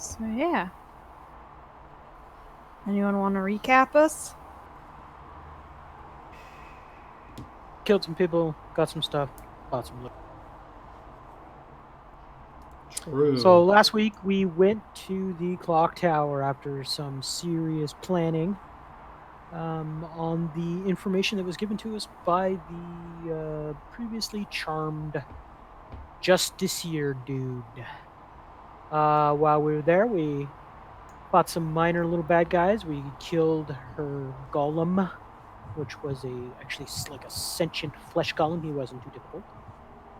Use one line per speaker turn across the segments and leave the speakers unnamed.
So yeah. Anyone want to recap us?
Killed some people, got some stuff, bought some loot.
True.
So last week we went to the clock tower after some serious planning on the information that was given to us by the previously charmed Justiciar dude. While we were there, we fought some minor little bad guys. We killed her golem, which was actually like a sentient flesh golem. He wasn't too difficult.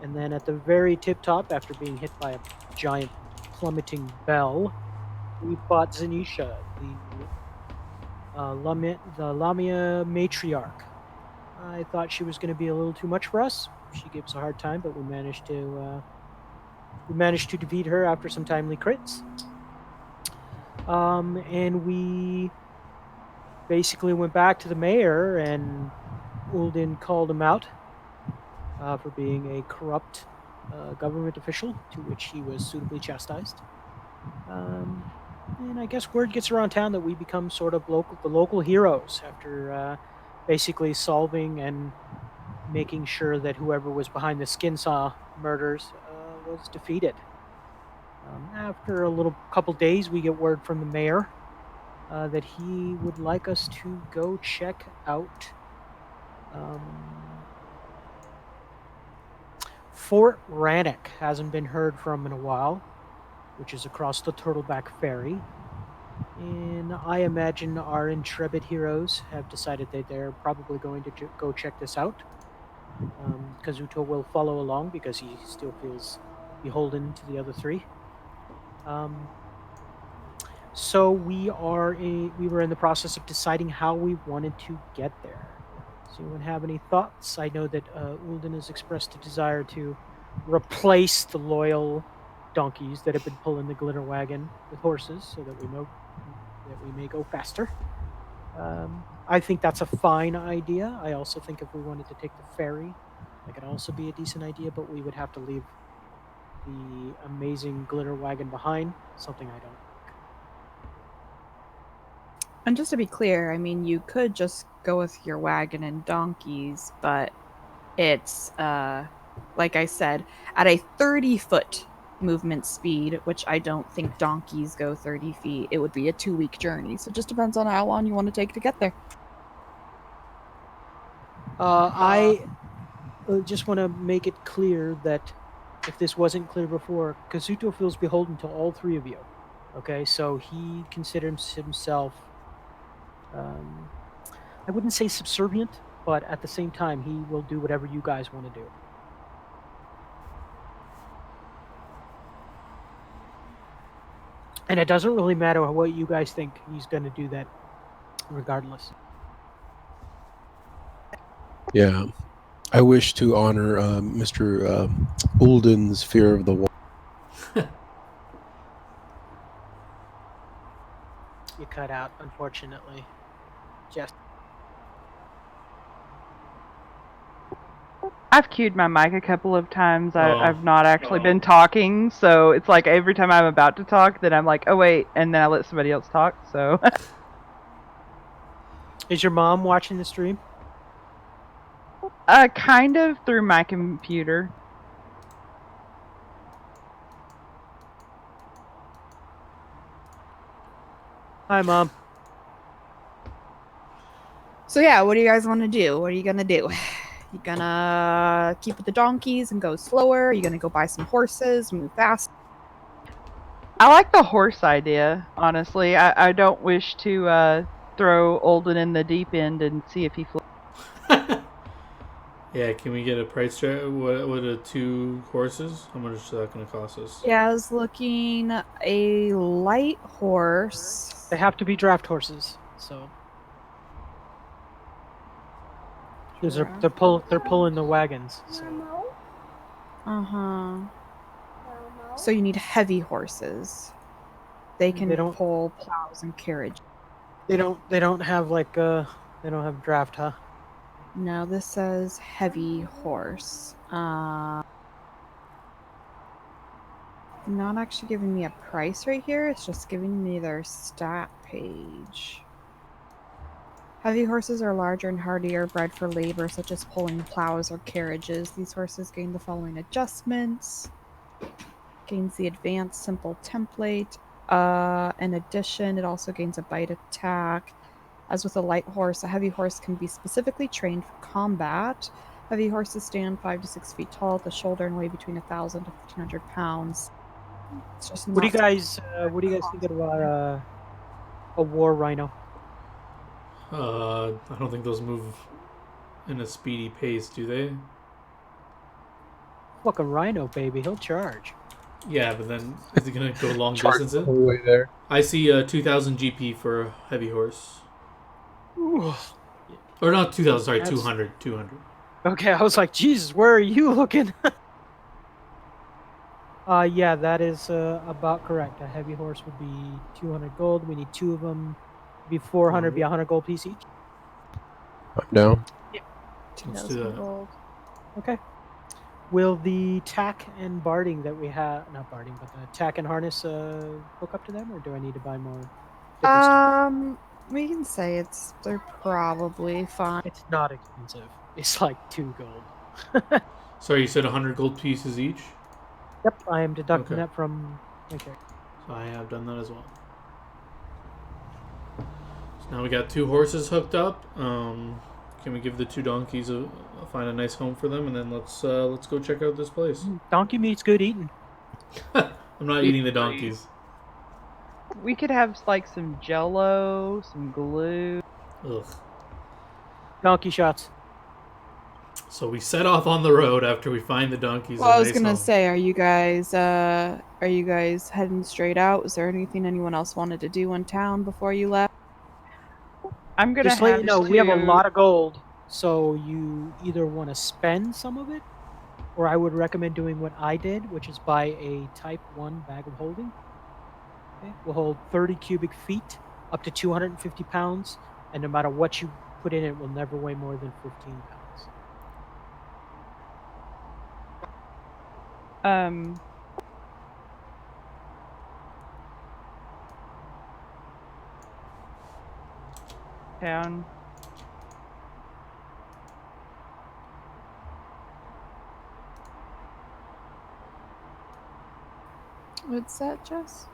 And then at the very tip top, after being hit by a giant plummeting bell, we fought Zanisha, the Lamia matriarch. I thought she was going to be a little too much for us. She gave us a hard time, but we managed to defeat her after some timely crits. And we basically went back to the mayor, and Uldin called him out for being a corrupt government official, to which he was suitably chastised. And I guess word gets around town that we become sort of the local heroes after basically solving and making sure that whoever was behind the Skinsaw murders was defeated. After a couple days, we get word from the mayor that he would like us to go check out Fort Rannoch. Hasn't been heard from in a while, which is across the Turtleback Ferry. And I imagine our intrepid heroes have decided that they're probably going to go check this out. Kazuto will follow along because he still feels beholden to the other three. So we were in the process of deciding how we wanted to get there. Does anyone have any thoughts? I know that Ulden has expressed a desire to replace the loyal donkeys that have been pulling the glitter wagon with horses, so that we may go faster. I think that's a fine idea. I also think if we wanted to take the ferry, that could also be a decent idea, but we would have to leave the amazing glitter wagon behind, something I don't like.
And just to be clear, I mean, you could just go with your wagon and donkeys, but it's, like I said, at a 30-foot movement speed, which I don't think donkeys go 30 feet. It would be a 2-week journey. So it just depends on how long you want to take to get there.
I just want to make it clear that if this wasn't clear before, Kazuto feels beholden to all three of you. Okay, so he considers himself, I wouldn't say subservient, but at the same time, he will do whatever you guys want to do. And it doesn't really matter what you guys think, he's going to do that regardless.
Yeah. I wish to honor Mr. Ulden's fear of the water.
You cut out, unfortunately. Just
I've queued my mic a couple of times. I've not actually been talking, so it's like every time I'm about to talk, then I'm like, oh wait, and then I let somebody else talk, so.
Is your mom watching the stream?
Kind of through my computer.
Hi, Mom.
So yeah, what do you guys want to do? What are you gonna do? You gonna keep with the donkeys and go slower? Are you gonna go buy some horses, move fast?
I like the horse idea, honestly. I don't wish to throw Olden in the deep end and see if he floats.
Yeah, can we get a price check? What are 2 horses? How much is that going to cost us?
Yeah, I was looking a light horse.
They have to be draft horses, so because they're pulling the wagons. So.
So you need heavy horses. They can pull plows and carriage.
They don't have they don't have draft, huh?
No, this says heavy horse. not actually giving me a price right here. It's just giving me their stat page. Heavy horses are larger and hardier, bred for labor such as pulling plows or carriages. These horses gain the following adjustments. Gains the advanced simple template. In addition, it also gains a bite attack. As with a light horse, a heavy horse can be specifically trained for combat. Heavy horses stand 5 to 6 feet tall at the shoulder and weigh between 1,000 to 1,500 pounds. It's just
What do
not.
you guys think about a war rhino?
I don't think those move in a speedy pace, do they?
Fucking rhino, baby. He'll charge.
Yeah, but then is it gonna go long
Charge the
distances?
whole way there.
I see 2,000 GP for a heavy horse.
Ooh.
Or not 2,000, sorry,
That's-
200. 200.
Okay, I was like, Jesus, where are you looking? Yeah, that is about correct. A heavy horse would be 200 gold. We need 2 of them. Be 400, be 100 gold piece each.
I'm down.
Let's do that.
Gold.
Okay. Will the tack and barding that we have, not barding, but the tack and harness hook up to them, or do I need to buy more? different stuff?
We can say they're probably fine.
It's not expensive. It's like 2 gold.
Sorry, you said 100 gold pieces each?
Yep, I am deducting
Okay.
that from my character.
So I have done that as well. So now we got 2 horses hooked up. Can we give the 2 donkeys find a nice home for them, and then let's go check out this place.
Donkey meat's good eating.
I'm not eating the donkeys.
We could have like some Jello, some glue.
Ugh.
Donkey shots.
So we set off on the road after we find the donkeys.
Well, I was
nice
gonna
home.
say, are you guys heading straight out? Was there anything anyone else wanted to do in town before you left?
I'm gonna
Just to let you know, we have a
to-
lot of gold, so you either want to spend some of it, or I would recommend doing what I did, which is buy a Type 1 bag of holding. Okay? Will hold 30 cubic feet, up to 250 pounds, and no matter what you put in it, will never weigh more than 15 pounds.
Town.
What's that, Jess?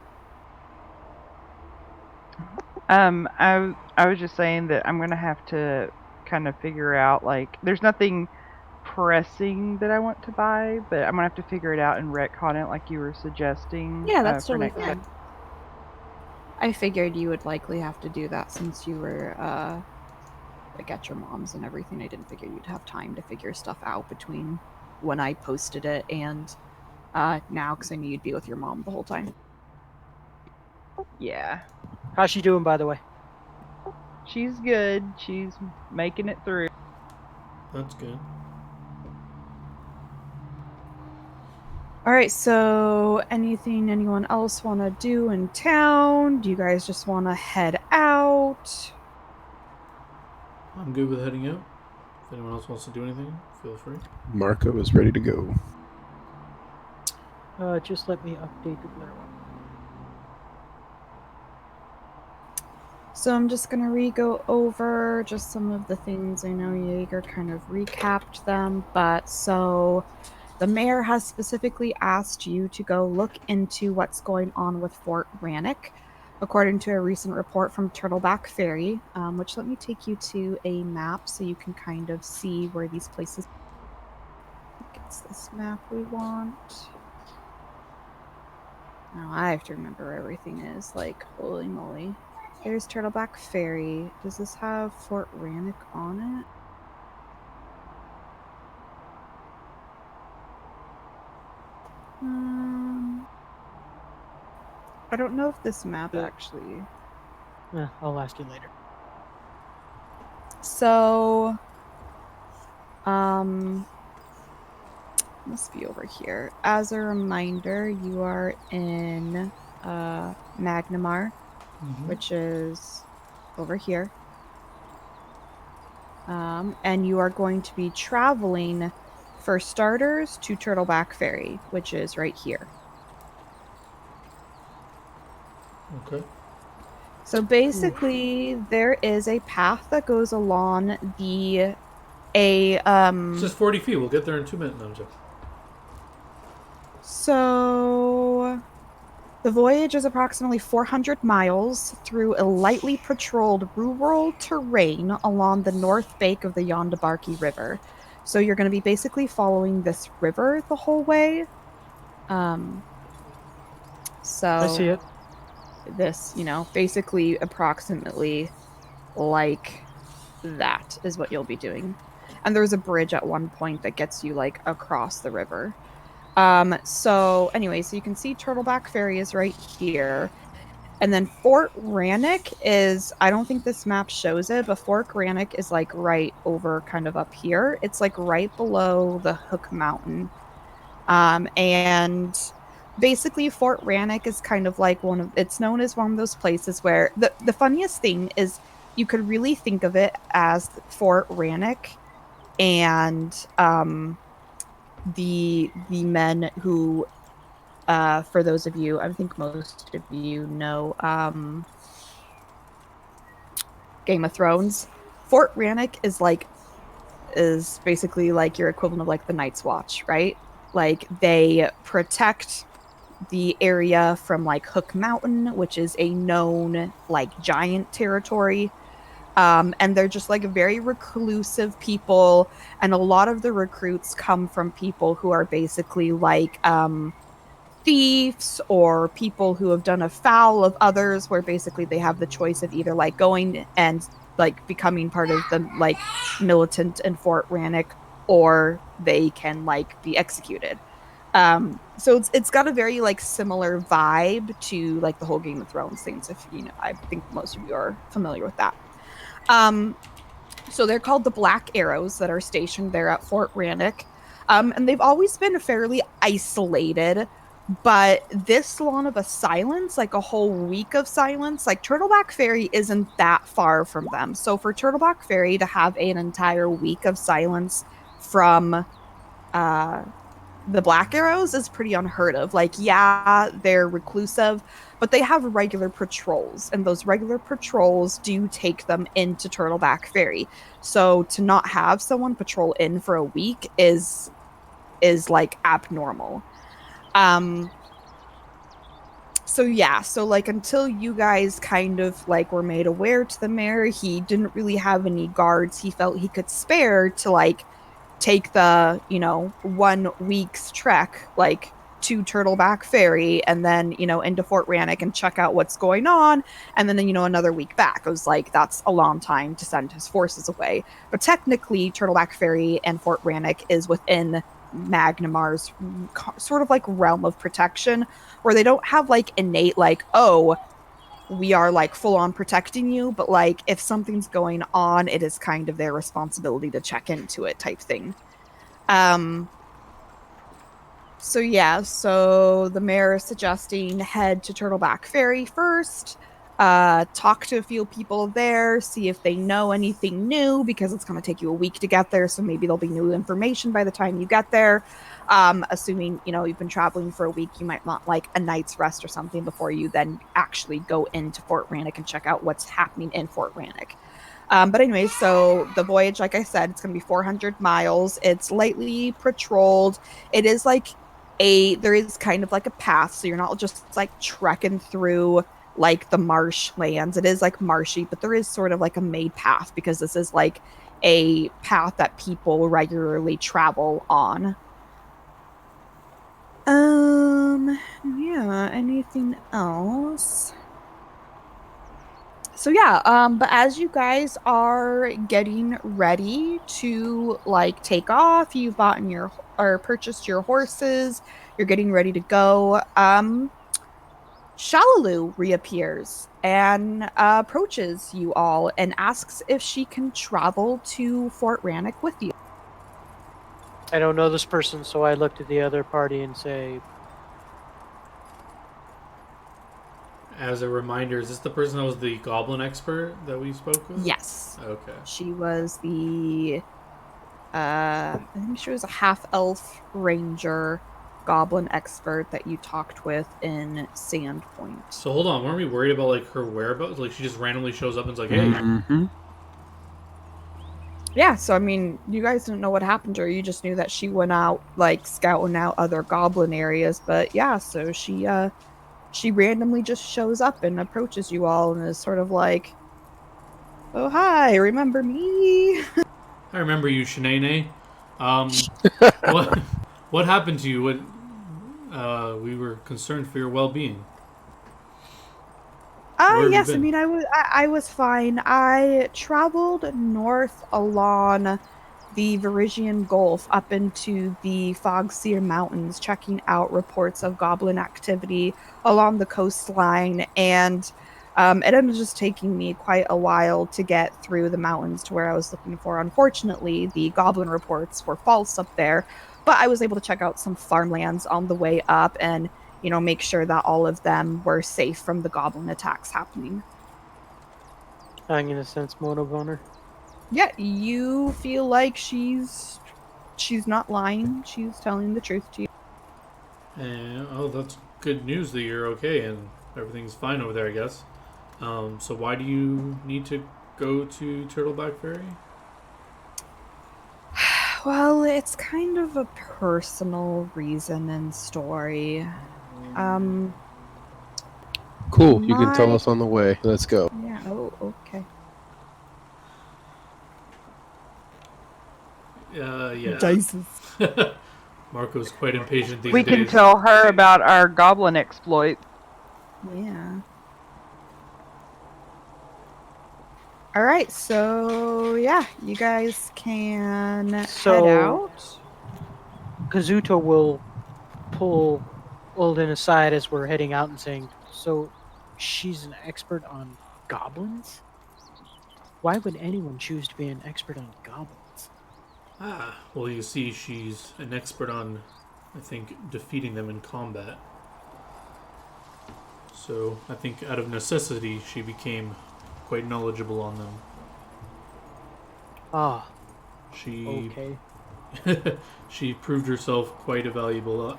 I was just saying that I'm gonna have to kind of figure out, like, there's nothing pressing that I want to buy, but I'm gonna have to figure it out and retcon it like you were suggesting.
Yeah, that's
for
totally
next
fine. I figured you would likely have to do that since you were like at your mom's and everything. I didn't figure you'd have time to figure stuff out between when I posted it and now, because I knew you'd be with your mom the whole time.
Yeah,
How's she doing, by the way?
she's good. She's making it through.
That's good.
All right, so anything anyone else want to do in town? Do you guys just want to head out?
I'm good with heading out. If anyone else wants to do anything, feel free.
Marco is ready to go.
Just let me update the glare one.
So I'm just going to re-go over just some of the things. I know Jaeger kind of recapped them, but so the mayor has specifically asked you to go look into what's going on with Fort Rannoch, according to a recent report from Turtleback Ferry, which let me take you to a map so you can kind of see where these places... It's this map we want. Now I have to remember where everything is, like, holy moly. There's Turtleback Ferry. Does this have Fort Rannoch on it? I don't know if this map actually...
I'll ask you later.
So, must be over here. As a reminder, you are in Magnamar, which is over here. And you are going to be traveling, for starters, to Turtleback Ferry, which is right here.
Okay.
So basically, there is a path that goes along the a
It's just 40 feet. We'll get there in 2 minutes. No, I'm joking.
So the voyage is approximately 400 miles through a lightly patrolled rural terrain along the north bank of the Yondabarki River. So you're going to be basically following this river the whole way. Um,
I see
so
it.
this, basically approximately like that is what you'll be doing. And there's a bridge at one point that gets you like across the river. So anyway, so you can see Turtleback Ferry is right here. And then Fort Rannoch is, I don't think this map shows it, but Fort Rannoch is like right over kind of up here. It's like right below the Hook Mountain. And basically Fort Rannoch is kind of like it's known as one of those places where the funniest thing is you could really think of it as Fort Rannoch and the men who for those of you, I think most of you know Game of Thrones. Fort Rannoch is basically like your equivalent of like the Night's Watch, right? Like they protect the area from like Hook Mountain, which is a known like giant territory. And they're just like very reclusive people, and a lot of the recruits come from people who are basically like thieves or people who have done a foul of others, where basically they have the choice of either like going and like becoming part of the like militant in Fort Rannoch, or they can like be executed. So it's got a very like similar vibe to like the whole Game of Thrones things. If you know, I think most of you are familiar with that. Um, so they're called the Black Arrows that are stationed there at Fort Rannoch. And they've always been fairly isolated, but this long of a silence, like a whole week of silence, like Turtleback Ferry isn't that far from them. So for Turtleback Ferry to have an entire week of silence from uh the Black Arrows is pretty unheard of. Like, yeah, they're reclusive, but they have regular patrols, and those regular patrols do take them into Turtleback Ferry. So to not have someone patrol in for a week is like abnormal. Um so yeah, so like until you guys kind of like were made aware to the mayor, he didn't really have any guards he felt he could spare to like take the 1 week's trek like to Turtleback Ferry, and then into Fort Rannoch and check out what's going on, and then another week back. I was like, that's a long time to send his forces away. But technically Turtleback Ferry and Fort Rannoch is within Magnemar's sort of like realm of protection, where they don't have like innate like, oh, we are like full on protecting you, but like if something's going on, it is kind of their responsibility to check into it type thing. um so yeah, so the mayor is suggesting head to Turtleback Ferry first, talk to a few people there, see if they know anything new, because it's going to take you a week to get there, so maybe there'll be new information by the time you get there. Assuming you've been traveling for a week, you might want like a night's rest or something before you then actually go into Fort Rannoch and check out what's happening in Fort Rannoch. But anyway, so the voyage, like I said, it's going to be 400 miles. It's lightly patrolled. It is like there is kind of like a path, so you're not just like trekking through like the marshlands. It is like marshy, but there is sort of like a made path, because this is like a path that people regularly travel on. Yeah, anything else? So yeah, but as you guys are getting ready to like take off, you've bought your or purchased your horses, you're getting ready to go. Shalalu reappears and approaches you all and asks if she can travel to Fort Rannoch with you.
I don't know this person, so I look to the other party and say,
As a reminder, is this the person that was the goblin expert that we spoke with?
Yes,
Okay.
she was the I think she was a half elf ranger goblin expert that you talked with in Sandpoint.
So hold on, weren't we worried about like her whereabouts? Like she just randomly shows up and is like, "Hey."
Mm-hmm.
Yeah, so I mean, you guys didn't know what happened to her. You just knew that she went out like scouting out other goblin areas. But yeah, so she randomly just shows up and approaches you all and is sort of like, "Oh hi, remember me?"
I remember you, Shanae. What what happened to you? We were concerned for your well-being. Where have you
Yes, I
been?
mean, I was fine. I traveled north along the Virigian Gulf up into the Fogseer Mountains, checking out reports of goblin activity along the coastline, and it ended up just taking me quite a while to get through the mountains to where I was looking for. Unfortunately, the goblin reports were false up there, but I was able to check out some farmlands on the way up and make sure that all of them were safe from the goblin attacks happening.
I'm gonna sense motive on her.
Yeah, you feel like she's not lying. She's telling the truth to you.
Oh, that's good news that you're okay and everything's fine over there, I guess. So why do you need to go to Turtleback Ferry?
Well, it's kind of a personal reason and story. Um,
Cool. You can tell
my
us on the way. Let's go.
yeah. Oh, okay.
Yeah.
Jesus.
Marco's quite impatient these
We
days.
can tell her about our goblin exploits.
Yeah. All right, so yeah, you guys can head out.
Kazuto will pull Ulden aside as we're heading out and saying, "So, she's an expert on goblins? Why would anyone choose to be an expert on goblins?"
Well, you see, she's an expert on, I think, defeating them in combat. So I think out of necessity, she became quite knowledgeable on them.
Ah,
She
okay.
she proved herself quite a valuable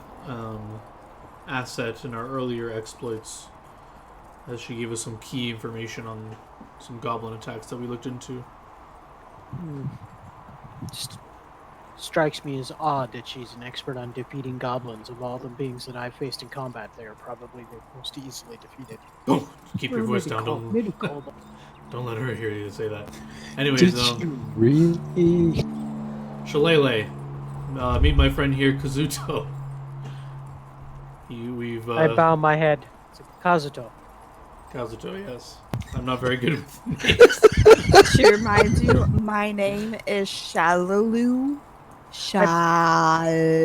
asset in our earlier exploits, as she gave us some key information on some goblin attacks that we looked into.
Just strikes me as odd that she's an expert on defeating goblins. Of all the beings that I've faced in combat, they are probably the most easily defeated.
Oh, keep your
Or
voice
maybe
down.
call- maybe call them.
Don't let her hear you say that. Anyways,
Did you really?
Shillelagh, meet my friend here, Kazuto. We've
I bow my head. It's Kazuto.
Kazuto, yes. I'm not very good with names.
She reminds you, my name is Shalalu.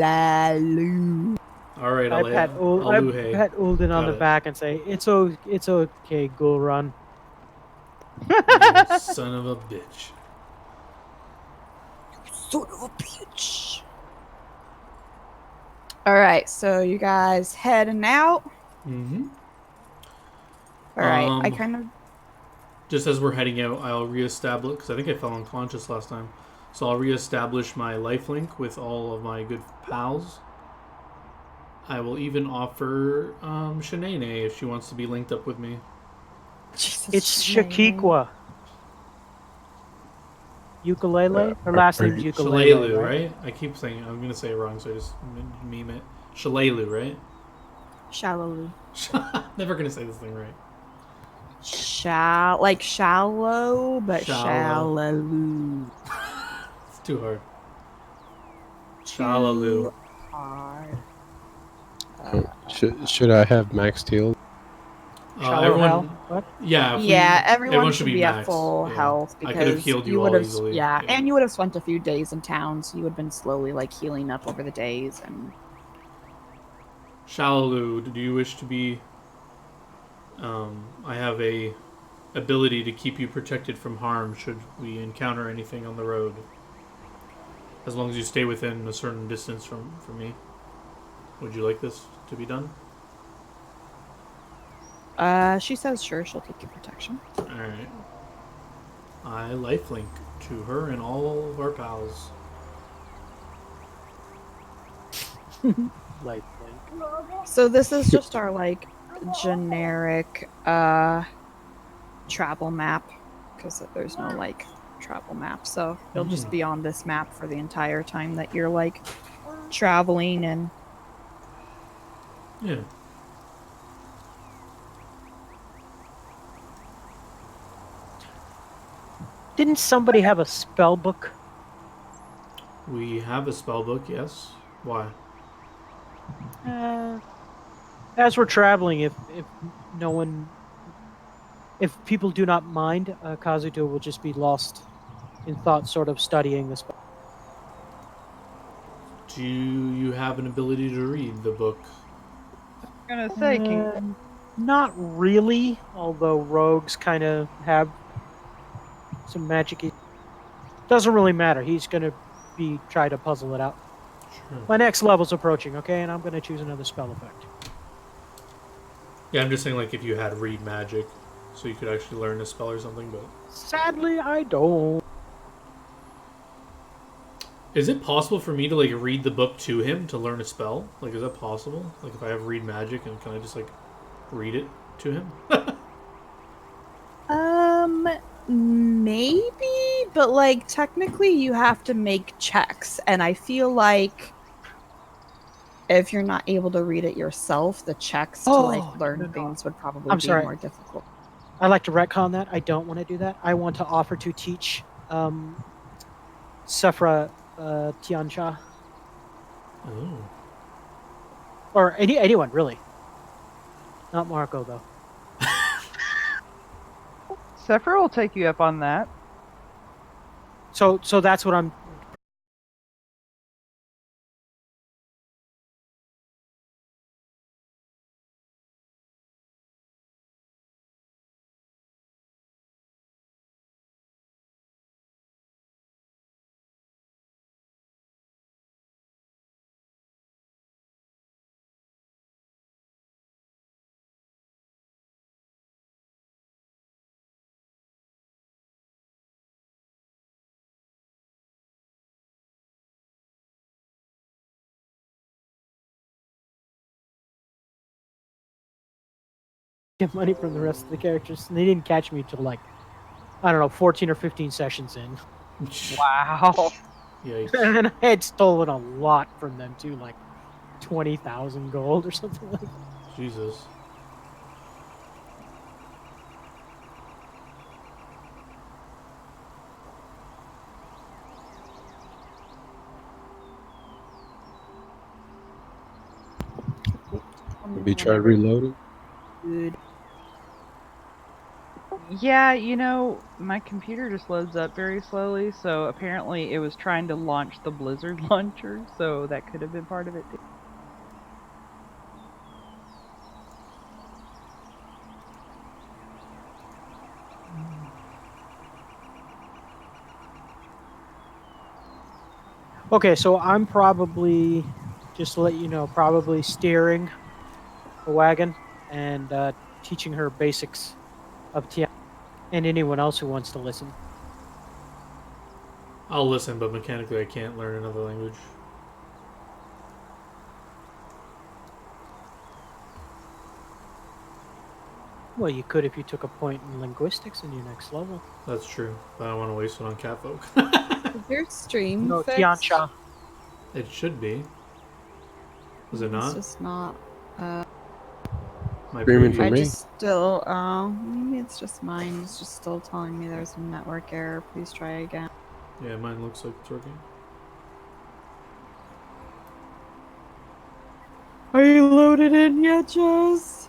Shalalu.
All right,
I pat Ulden on
Got
the
it.
back and say, "It's okay, Gulrun."
You son of a bitch.
Son of a bitch. All right, so you guys heading out.
Mm-hmm.
All right, I kind of.
Just as we're heading out, I'll reestablish, because I think I fell unconscious last time. So I'll reestablish my lifelink with all of my good pals. I will even offer Shanae if she wants to be linked up with me.
Jesus,
It's
Shanae.
Shakikwa. Ukulele? Her last name's Ukulele,
Shillelagh,
right?
right? I keep saying I'm gonna say it wrong, so I just meme it. Shillelagh, right?
Shalalu.
Never gonna say this thing right.
Like shallow, but
Shallow.
Shalalu.
It's too hard. Shalalu.
Hard.
Should I have Max Teal?
Shallow
Everyone,
Hell? What?
yeah,
Yeah, everyone should be at
maxed.
full
Yeah.
health
I
because
could have healed you all
would have,
easily.
yeah, and you would have spent a few days in town, so you would have been slowly like healing up over the days. And
Shalalu, do you wish to be? I have a ability to keep you protected from harm should we encounter anything on the road. As long as you stay within a certain distance from me. Would you like this to be done?
she says sure, she'll take your protection.
Alright. I lifelink to her and all of our pals.
lifelink.
So this is just our like generic travel map because there's no like travel map. So it'll just be on this map for the entire time that you're like traveling and
Yeah.
Didn't somebody have a spell book?
We have a spell book, yes. Why?
As we're traveling, if no one, if people do not mind, Kazuto will just be lost in thought, sort of studying the spell.
Do you have an ability to read the book?
I'm gonna say,
Not really, although rogues kind of have some magic. Doesn't really matter. He's gonna be try to puzzle it out.
Sure.
My next level's approaching, okay, and I'm gonna choose another spell effect.
Yeah, I'm just saying, like, if you had read magic, so you could actually learn a spell or something, but...
Sadly, I don't.
Is it possible for me to, like, read the book to him to learn a spell? Like, is that possible? Like, if I have read magic, and can I just, like, read it to him?
maybe, but like technically you have to make checks, and I feel like if you're not able to read it yourself, the checks to like learn things would probably
I'm
be
sorry.
more difficult.
I like to retcon that. I don't want to do that. I want to offer to teach Sephra Tiancha.
Oh.
Or anyone, really. Not Marco, though.
Sephra will take you up on that.
So that's what I'm... get money from the rest of the characters. And they didn't catch me till like, I don't know, 14 or 15 sessions in.
Wow.
Yikes.
And I had stolen a lot from them too, like 20,000 gold or something like that.
Jesus.
Maybe try reloading.
Good.
Yeah, you know, my computer just loads up very slowly, so apparently it was trying to launch the Blizzard launcher, so that could have been part of it too.
Okay, so I'm probably, just to let you know, probably steering the wagon and teaching her basics of Tian and anyone else who wants to listen.
I'll listen, but mechanically I can't learn another language.
Well, you could if you took a point in linguistics in your next level.
That's true, but I don't want to waste it on catfolk.
Is your stream
No,
fixed?
Tiancha.
It should be. Is it
It's
not?
just not.
My
Screaming
preview-
for
I
me.
just still. Maybe it's just mine. It's just still telling me there's a network error. Please try again.
Yeah, mine looks like it's working.
Are you loaded in yet, Jess?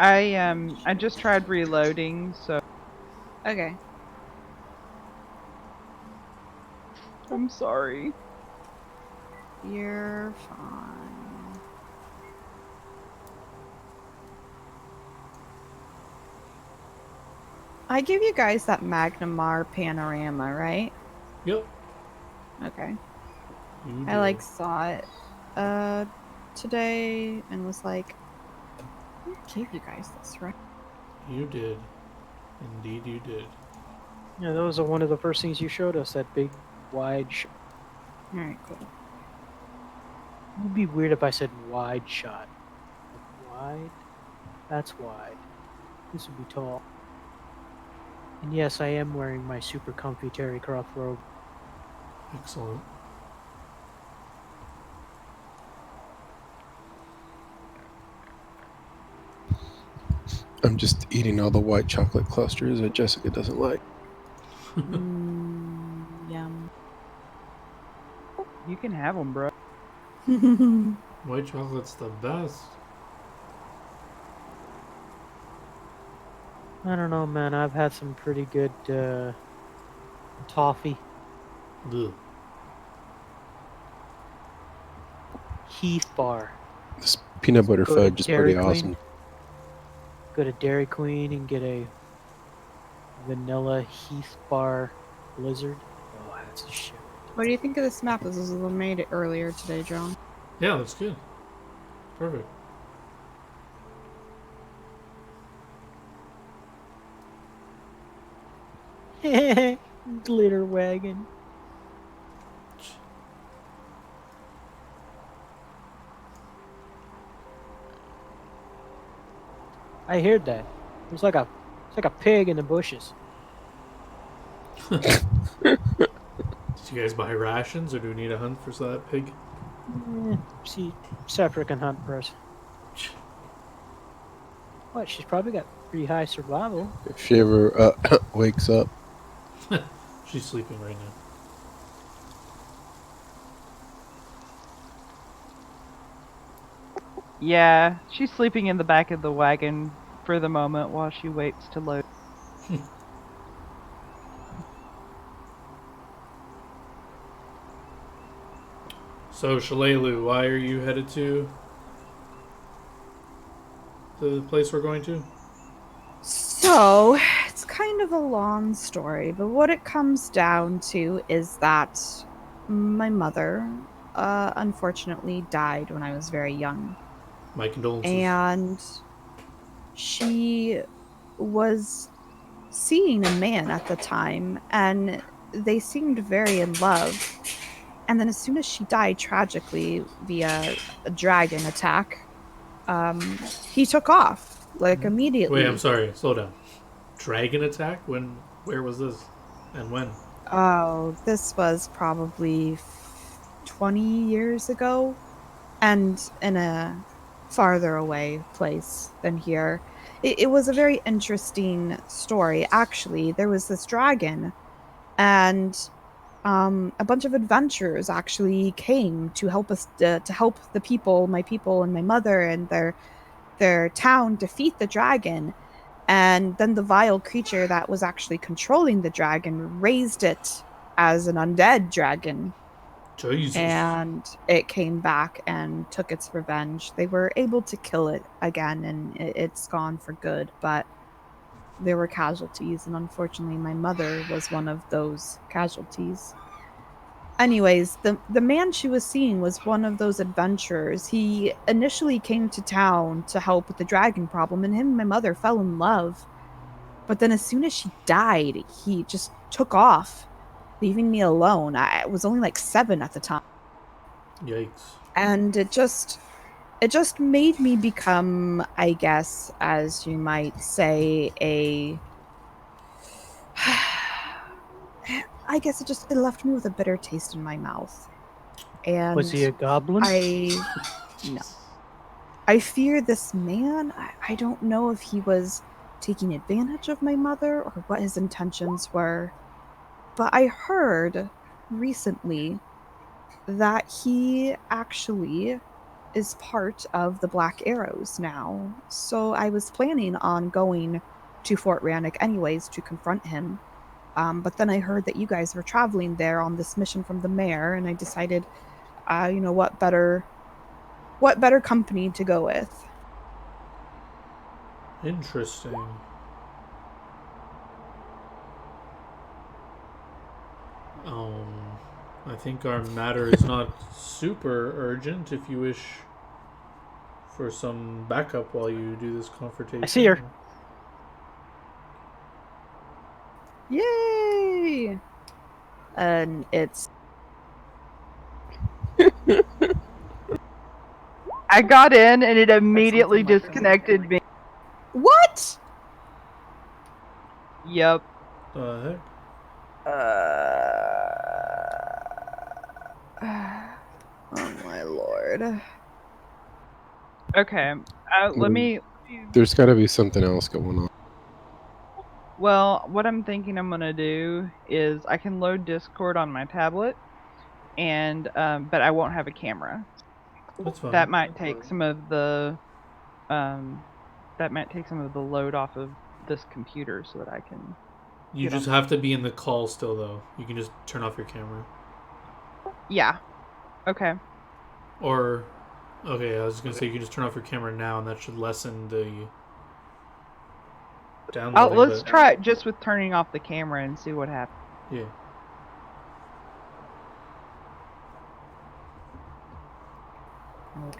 I just tried reloading, so
Okay.
I'm sorry.
You're fine. I gave you guys that Magnamar panorama, right?
Yep.
Okay.
You
I
did.
like saw it today and was like, I gave you guys this, right?
You did. Indeed, you did.
Yeah, that was one of the first things you showed us, that big wide shot.
All right, cool.
It would be weird if I said wide shot. Like wide? That's wide. This would be tall. And yes, I am wearing my super comfy terry cloth robe.
Excellent.
I'm just eating all the white chocolate clusters that Jessica doesn't like.
Yum.
You can have them, bro.
White chocolate's the best.
I don't know, man. I've had some pretty good toffee.
Ugh.
Heath bar.
This peanut butter
Go to
fudge is
Dairy
pretty
Queen.
awesome.
Go to Dairy Queen and get a vanilla Heath bar blizzard. Oh, that's the shit.
What do you think of this map? This was made earlier today, John.
Yeah, that's good. Perfect.
Glitter wagon. I heard that. It's like a pig in the bushes.
Did you guys buy rations, or do we need a hunt for that pig?
See, Sephra can hunt for us. What? She's probably got pretty high survival.
If she ever wakes up,
She's sleeping right now.
Yeah, she's sleeping in the back of the wagon for the moment while she waits to load.
So, Shalelu, why are you headed to the place we're going to?
So, it's kind of a long story, but what it comes down to is that my mother, unfortunately, died when I was very young.
My condolences.
And she was seeing a man at the time, and they seemed very in love. And then as soon as she died tragically via a dragon attack, he took off, like, immediately.
Wait, I'm sorry. Slow down. Dragon attack? When? Where was this? And when?
Oh, this was probably 20 years ago, and in a farther away place than here. It was a very interesting story. Actually, there was this dragon, and a bunch of adventurers actually came to help us to help the people, my people, and my mother and their town defeat the dragon. And then the vile creature that was actually controlling the dragon raised it as an undead dragon.
Jesus.
And it came back and took its revenge. They were able to kill it again, and it's gone for good, but there were casualties, and unfortunately my mother was one of those casualties. Anyways, the man she was seeing was one of those adventurers. He initially came to town to help with the dragon problem, and him and my mother fell in love. But then as soon as she died, he just took off, leaving me alone. I was only like 7 at the time.
Yikes.
And it just made me become, I guess, as you might say, I guess it left me with a bitter taste in my mouth. And
Was he a goblin?
No. I fear this man. I don't know if he was taking advantage of my mother or what his intentions were. But I heard recently that he actually is part of the Black Arrows now. So I was planning on going to Fort Rannoch anyways to confront him. But then I heard that you guys were traveling there on this mission from the mayor, and I decided, what better company to go with.
Interesting. I think our matter is not super urgent. If you wish for some backup while you do this confrontation.
I see her.
Yay! and it's
I got in and it immediately
like that.
disconnected me.
what?
Yep.
The heck?
Oh my lord.
Okay. Let me.
There's got to be something else going on.
Well, what I'm thinking I'm gonna do is I can load Discord on my tablet, and but I won't have a camera.
That's fine.
That might take some of the load off of this computer so that I can.
You just have to be in the call still, though. You can just turn off your camera.
Yeah. Okay.
Or, okay, I was gonna say you can just turn off your camera now, and that should lessen the downloading.
Let's try it just with turning off the camera and see what happens.
Yeah.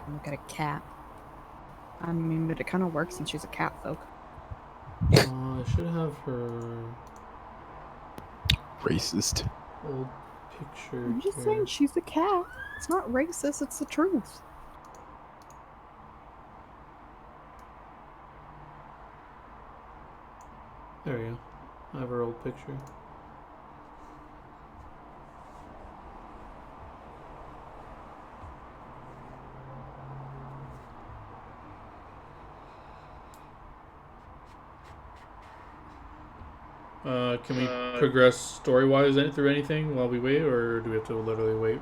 Look at a cat. I mean, but it kind of works since she's a cat folk.
I should have her
Racist.
old picture.
I'm just
here.
saying she's a cat. It's not racist, it's the truth.
There we go. I have her old picture. Can we progress story-wise through anything while we wait, or do we have to literally wait?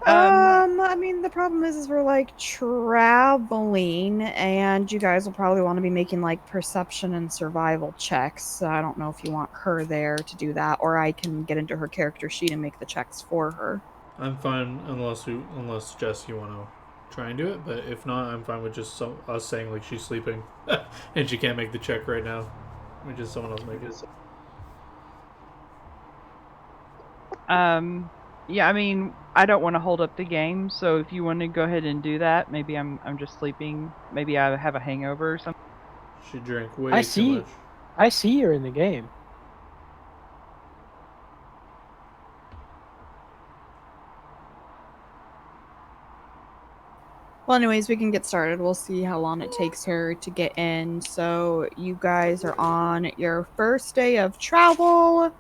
I mean, the problem is we're like traveling, and you guys will probably want to be making like perception and survival checks. So I don't know if you want her there to do that, or I can get into her character sheet and make the checks for her.
I'm fine unless Jess, you want to try and do it, but if not, I'm fine with just us saying like she's sleeping and she can't make the check right now. Just someone else make it.
Yeah, I mean, I don't want to hold up the game, so if you want to go ahead and do that, maybe I'm just sleeping. Maybe I have a hangover or something.
She drank way
I
too
see.
much.
I see her in the game.
Well, anyways, we can get started. We'll see how long it takes her to get in. So, you guys are on your first day of travel.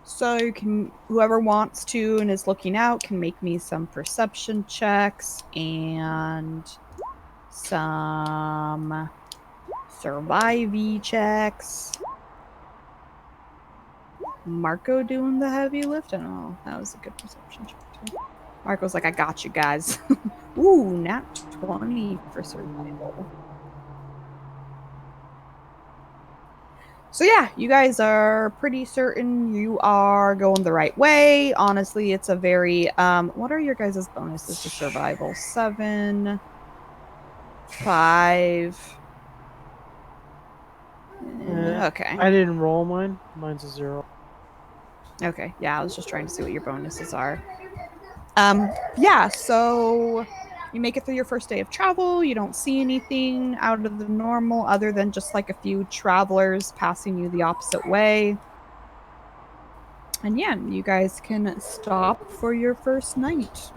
So, you can, whoever wants to and is looking out can make me some perception checks and some survivee checks. Marco doing the heavy lift? I don't know. That was a good perception check, too. Marco's like, I got you guys. Ooh, nat 20 for survival. So yeah, you guys are pretty certain you are going the right way. Honestly, it's a very what are your guys' bonuses to survival? 7, 5. Okay.
I didn't roll mine. Mine's a 0.
Okay, yeah, I was just trying to see what your bonuses are. Yeah, so you make it through your first day of travel. You don't see anything out of the normal other than just like a few travelers passing you the opposite way. And yeah, you guys can stop for your first night.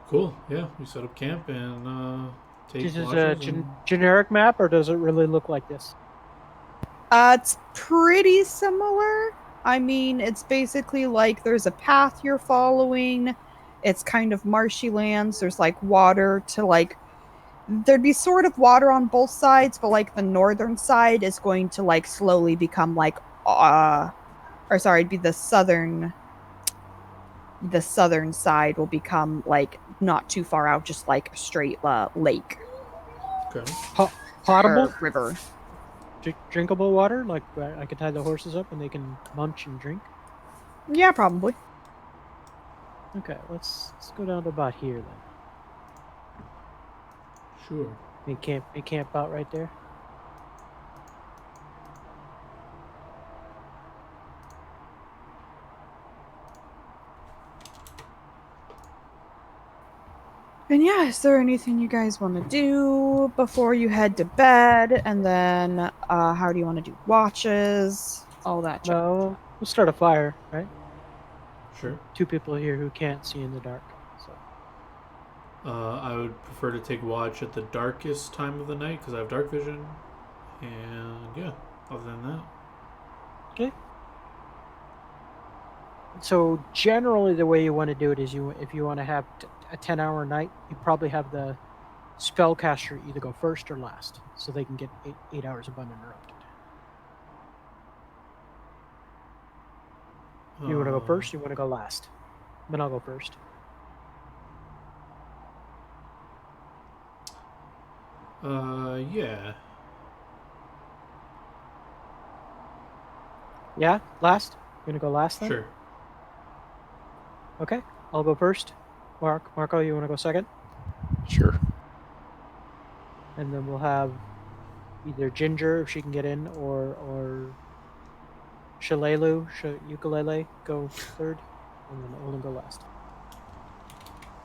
Cool. Yeah, we set up camp and take
This is a
watches and...
generic map, or does it really look like this?
It's pretty similar. I mean, it's basically like there's a path you're following. It's kind of marshy lands. There's like water to like there'd be sort of water on both sides, but like the northern side is going to like slowly become like or sorry, it'd be the southern side will become like not too far out, just like a straight lake.
Okay.
Potable?
Or river.
Drinkable water? Like I could tie the horses up and they can munch and drink?
Yeah, probably.
Okay, let's go down to about here then.
Sure.
They camp out right there.
And yeah, is there anything you guys want to do before you head to bed? And then, how do you want to do watches? All that.
No, we'll start a fire, right?
Sure.
2 people here who can't see in the dark. So
I would prefer to take watch at the darkest time of the night because I have dark vision. And yeah, other than that,
okay. So generally, the way you want to do it is if you want to have a 10-hour night, you probably have the spellcaster either go first or last, so they can get 8 hours of uninterrupted. You want to go first? You want to go last? Then I'll go first.
Yeah.
Yeah, last. You're gonna go last then?
Sure.
Okay, I'll go first. Marco, you want to go second?
Sure.
And then we'll have either Ginger, if she can get in, or Ukulele go third, and then Olin go last.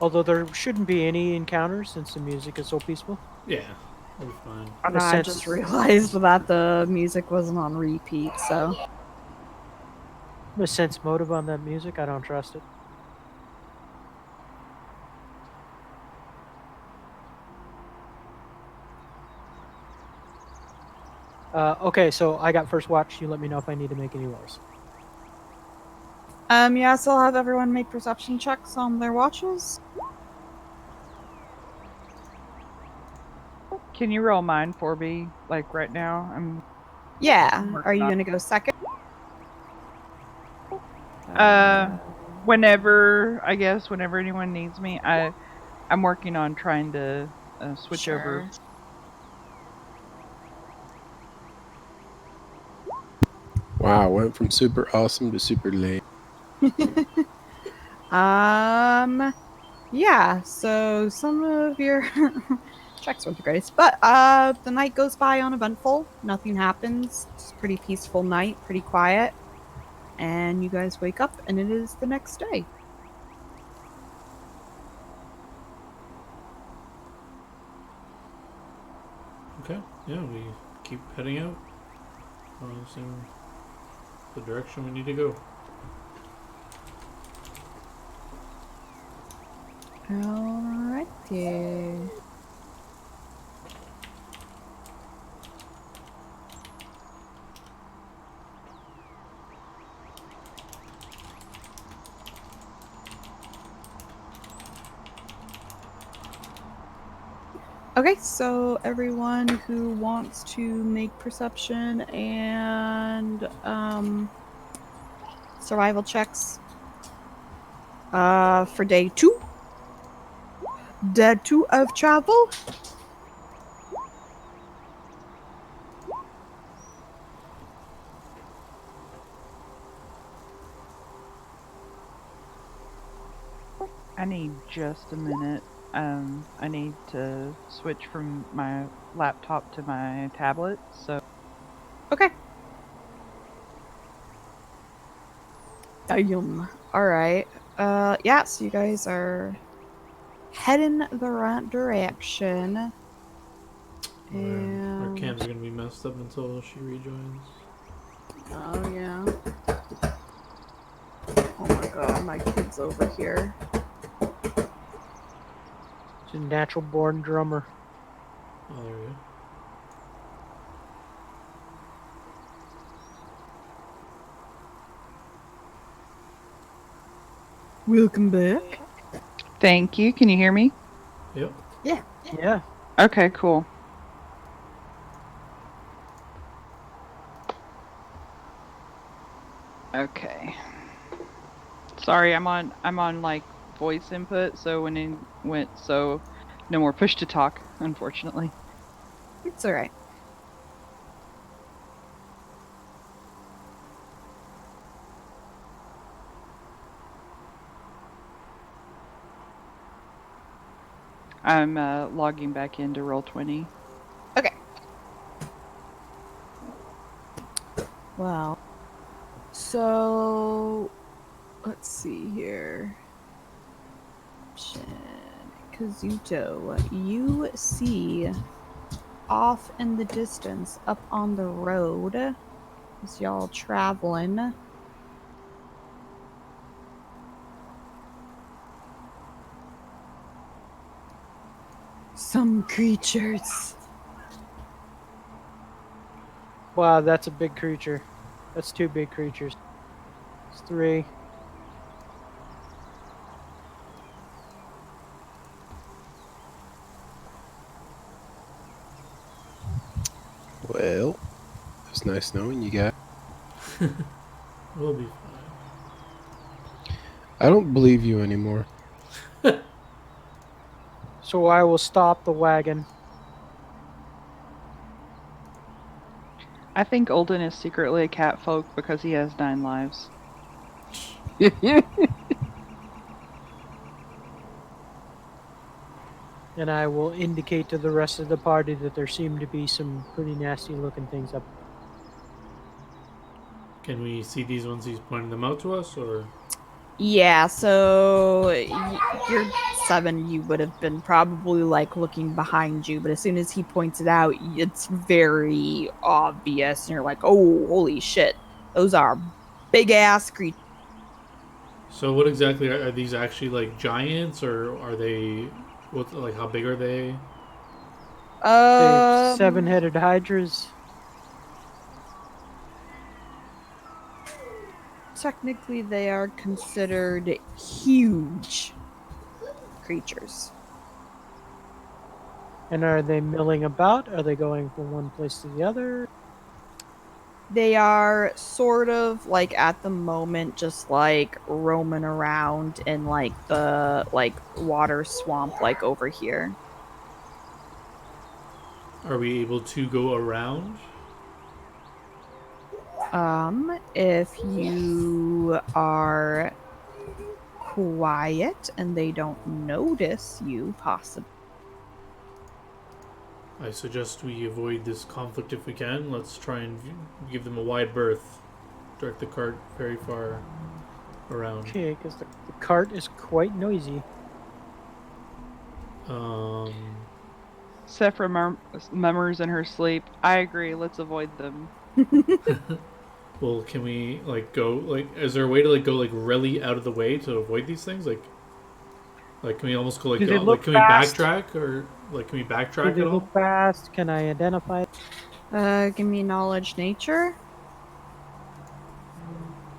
Although there shouldn't be any encounters since the music is so peaceful.
Yeah, I'll be fine.
And I just realized that the music wasn't on repeat, so.
I'm a sense motive on that music. I don't trust it. Okay, so I got first watch. You let me know if I need to make any rolls.
Yeah, so I'll have everyone make perception checks on their watches.
Can you roll mine for me, like right now?
Yeah.
Working
Are you
on
gonna go second?
Whenever anyone needs me, I'm working on trying to switch over.
Wow, went from super awesome to super lame.
Yeah, so some of your checks went great, but the night goes by uneventful. Nothing happens. It's a pretty peaceful night, pretty quiet. And you guys wake up and it is the next day.
Okay. Yeah, we keep heading out. Same the direction we need to go.
Alrighty. Okay, so everyone who wants to make perception and survival checks for day 2. Day 2 of travel.
I need just a minute. I need to switch from my laptop to my tablet, so.
Okay. Alright. Yeah, so you guys are heading the right direction.
Our cams are gonna be messed up until she rejoins.
Oh, yeah. Oh my god, my kid's over here.
She's a natural born drummer.
Oh, there we go.
Welcome back.
Thank you. Can you hear me?
Yep.
Yeah.
Okay, cool. Okay. Sorry, I'm on like voice input, so when it went, so no more push to talk, unfortunately.
It's alright.
I'm logging back into Roll20.
Okay. Well, so let's see here. Kazuto, you see off in the distance, up on the road, as y'all traveling, some creatures.
Wow, that's a big creature. That's 2 big creatures. It's 3.
Well, it's nice knowing you guys.
We'll be fine.
I don't believe you anymore.
So I will stop the wagon.
I think Olden is secretly a cat folk because he has 9 lives.
And I will indicate to the rest of the party that there seem to be some pretty nasty looking things up.
Can we see these ones he's pointing them out to us, or?
Yeah, so you're 7, you would have been probably like looking behind you, but as soon as he points it out, it's very obvious, and you're like, oh, holy shit, those are big ass creatures.
So what exactly are these? Actually like giants, or are they? What, like, how big are they?
They've 7-headed hydras.
Technically, they are considered huge creatures.
And are they milling about? Are they going from one place to the other?
They are sort of like at the moment just like roaming around in like the like water swamp like over here.
Are we able to go around?
If you are quiet and they don't notice you, possibly.
I suggest we avoid this conflict if we can. Let's try and give them a wide berth. Direct the cart very far around.
Okay, because the cart is quite noisy.
Sephra murmurs in her sleep. I agree, let's avoid them.
Well, can we like go like? Is there a way to like go like really out of the way to avoid these things? Like can we almost go like?
Do they
Like
look
can
fast?
we backtrack or like can we
Do
backtrack
they
at all?
look fast? Can I identify it?
Give me knowledge nature.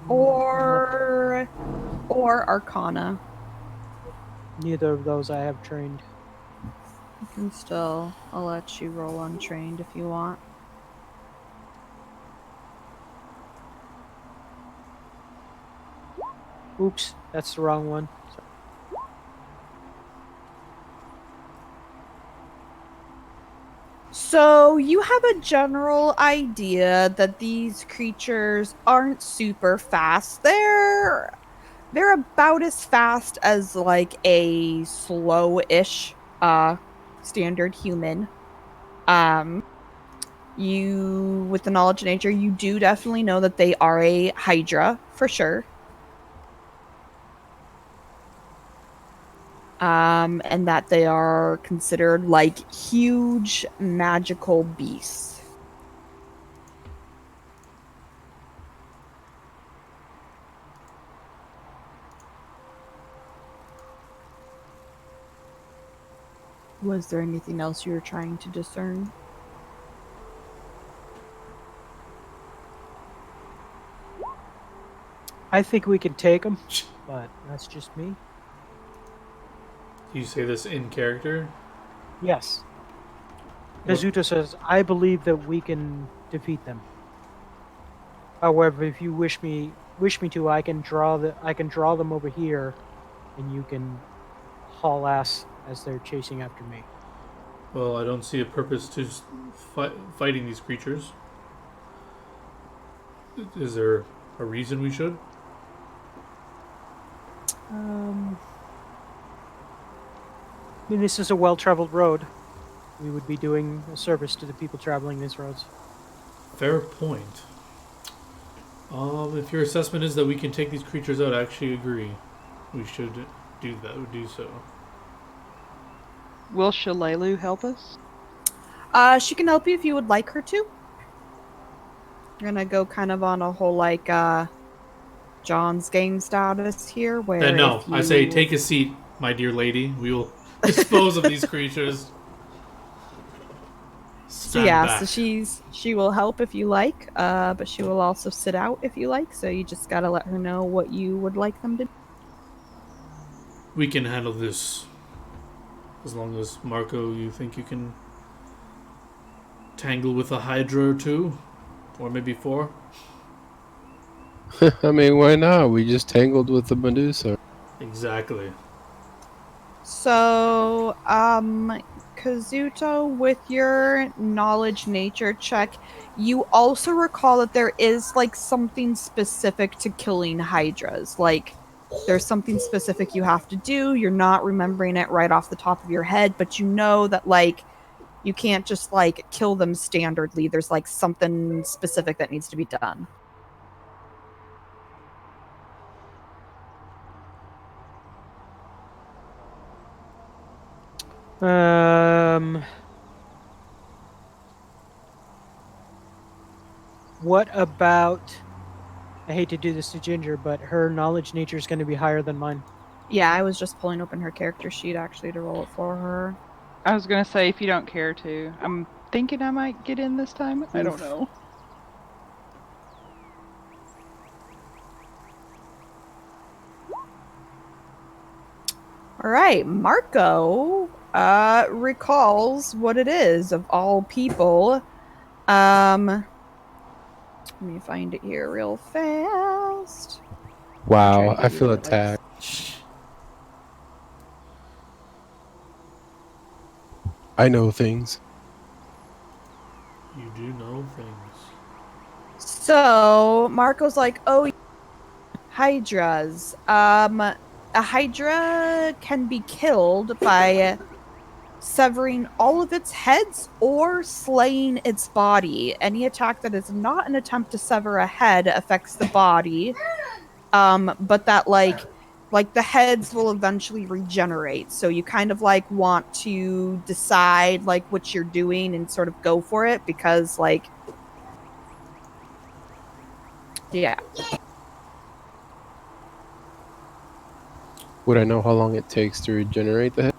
Or arcana.
Neither of those I have trained.
You can still, I'll let you roll untrained if you want.
Oops, that's the wrong one.
So you have a general idea that these creatures aren't super fast. They're about as fast as like a slow-ish standard human. You, with the knowledge of nature, you do definitely know that they are a hydra for sure. And that they are considered like huge magical beasts. Was there anything else you were trying to discern?
I think we can take them, but that's just me.
Do you say this in character?
Yes.
What-
Kazuto says, I believe that we can defeat them. However, if you wish me to, I can draw them over here, and you can haul ass as they're chasing after me.
Well, I don't see a purpose to fighting these creatures. Is there a reason we should?
I mean, this is a well-traveled road. We would be doing a service to the people traveling these roads.
Fair point. If your assessment is that we can take these creatures out, I actually agree. We should do that. Do so.
Will Shalelu help us?
She can help you if you would like her to. We're gonna go kind of on a whole like John's game status here, where
Then no,
if you
I say take a seat, my dear lady. We will dispose of these creatures.
So
Stand
yeah,
back.
so she will help if you like, but she will also sit out if you like. So you just gotta let her know what you would like them to.
We can handle this. As long as, Marco, you think you can tangle with a Hydra or two? Or maybe 4?
I mean, why not? We just tangled with the Medusa.
Exactly.
So, Kazuto, with your knowledge nature check, you also recall that there is like something specific to killing hydras. Like, there's something specific you have to do. You're not remembering it right off the top of your head, but you know that like you can't just like kill them standardly. There's like something specific that needs to be done.
What about? I hate to do this to Ginger, but her knowledge nature is going to be higher than mine.
Yeah, I was just pulling open her character sheet actually to roll it for her.
I was gonna say if you don't care to. I'm thinking I might get in this time. I don't know.
All right, Marco recalls what it is of all people. Let me find it here real fast.
Wow,
to
I
do
feel
it, like,
attacked. I know things.
You do know things.
So Marco's like, oh, hydras. A hydra can be killed by severing all of its heads or slaying its body. Any attack that is not an attempt to sever a head affects the body. But that like the heads will eventually regenerate. So you kind of like want to decide like what you're doing and sort of go for it because like yeah.
Would I know how long it takes to regenerate the head?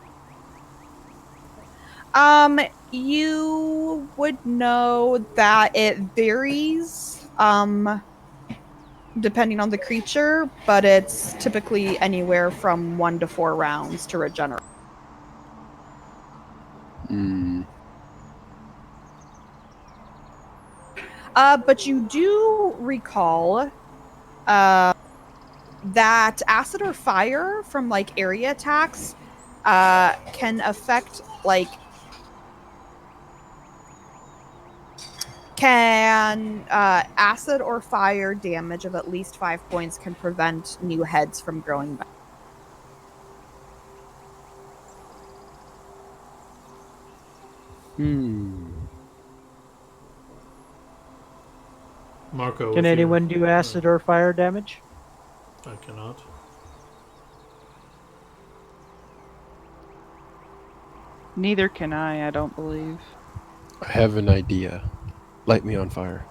You would know that it varies depending on the creature, but it's typically anywhere from 1 to 4 rounds to regenerate.
Hmm.
But you do recall that acid or fire from like area attacks can affect like acid or fire damage of at least 5 points can prevent new heads from growing back.
Marco,
Can
if
anyone do acid or fire damage?
I cannot.
Neither can I don't believe.
I have an idea. Light me on fire.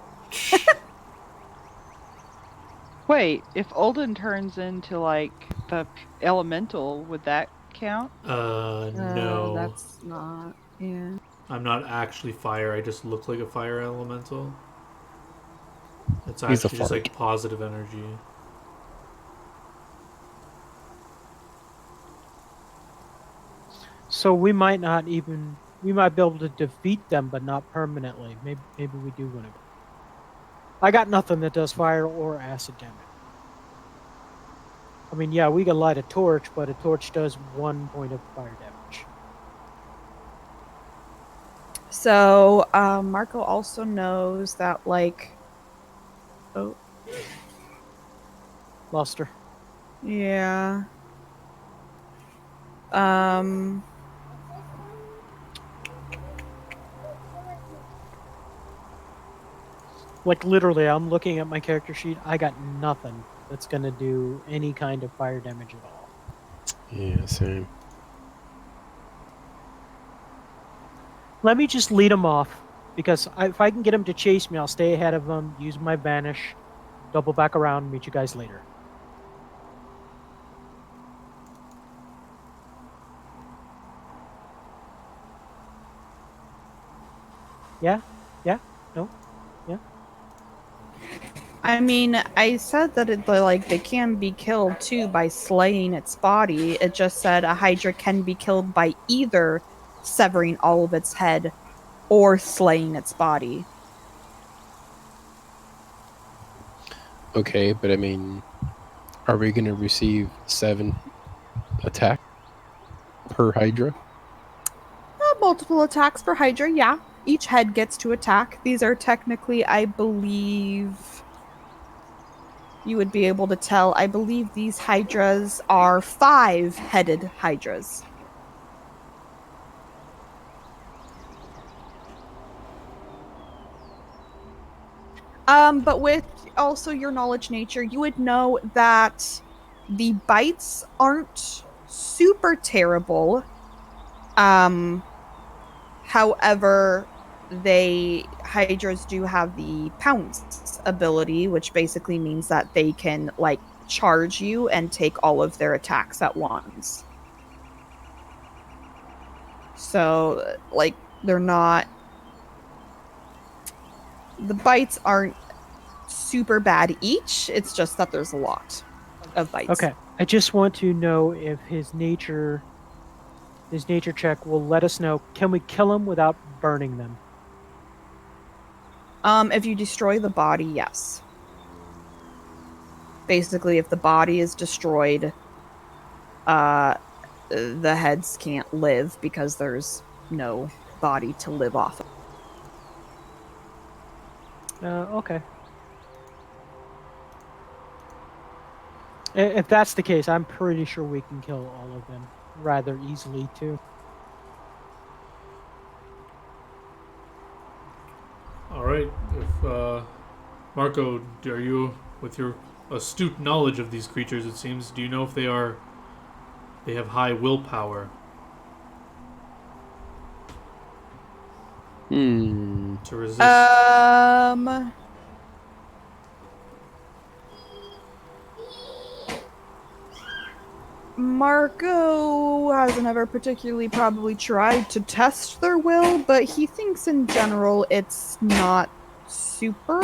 Wait, if Olden turns into like the elemental, would that count?
No.
That's not. Yeah.
I'm not actually fire. I just look like a fire elemental. It's
He's a
actually just
fart.
like positive energy.
So we might not even. We might be able to defeat them, but not permanently. Maybe we do want to. I got nothing that does fire or acid damage. I mean, yeah, we can light a torch, but a torch does 1 point of fire damage.
So Marco also knows that like
Lost her.
yeah.
Like literally, I'm looking at my character sheet. I got nothing that's gonna do any kind of fire damage at all.
Yeah, same.
let me just lead them off, because if I can get them to chase me, I'll stay ahead of them, use my vanish, double back around, and meet you guys later. Yeah? Yeah? No? Yeah?
I mean, I said that they can be killed too by slaying its body. It just said a Hydra can be killed by either severing all of its head or slaying its body.
Okay, but I mean, are we going to receive 7 attack per Hydra?
Multiple attacks for Hydra, yeah. Each head gets to attack. These are technically, I believe, you would be able to tell, I believe these Hydras are 5-headed Hydras. But with also your knowledge nature, you would know that the bites aren't super terrible. However, Hydras do have the pounce ability, which basically means that they can like charge you and take all of their attacks at once. So, like, they're not. The bites aren't super bad each. It's just that there's a lot of bites.
Okay. I just want to know if his nature check will let us know, can we kill him without burning them?
If you destroy the body, yes. Basically, if the body is destroyed, the heads can't live because there's no body to live off of.
Okay. If that's the case, I'm pretty sure we can kill all of them rather easily, too.
All right. If Marco, are you, with your astute knowledge of these creatures, it seems, do you know if they have high willpower to resist?
Marco hasn't ever particularly probably tried to test their will, but he thinks in general it's not super.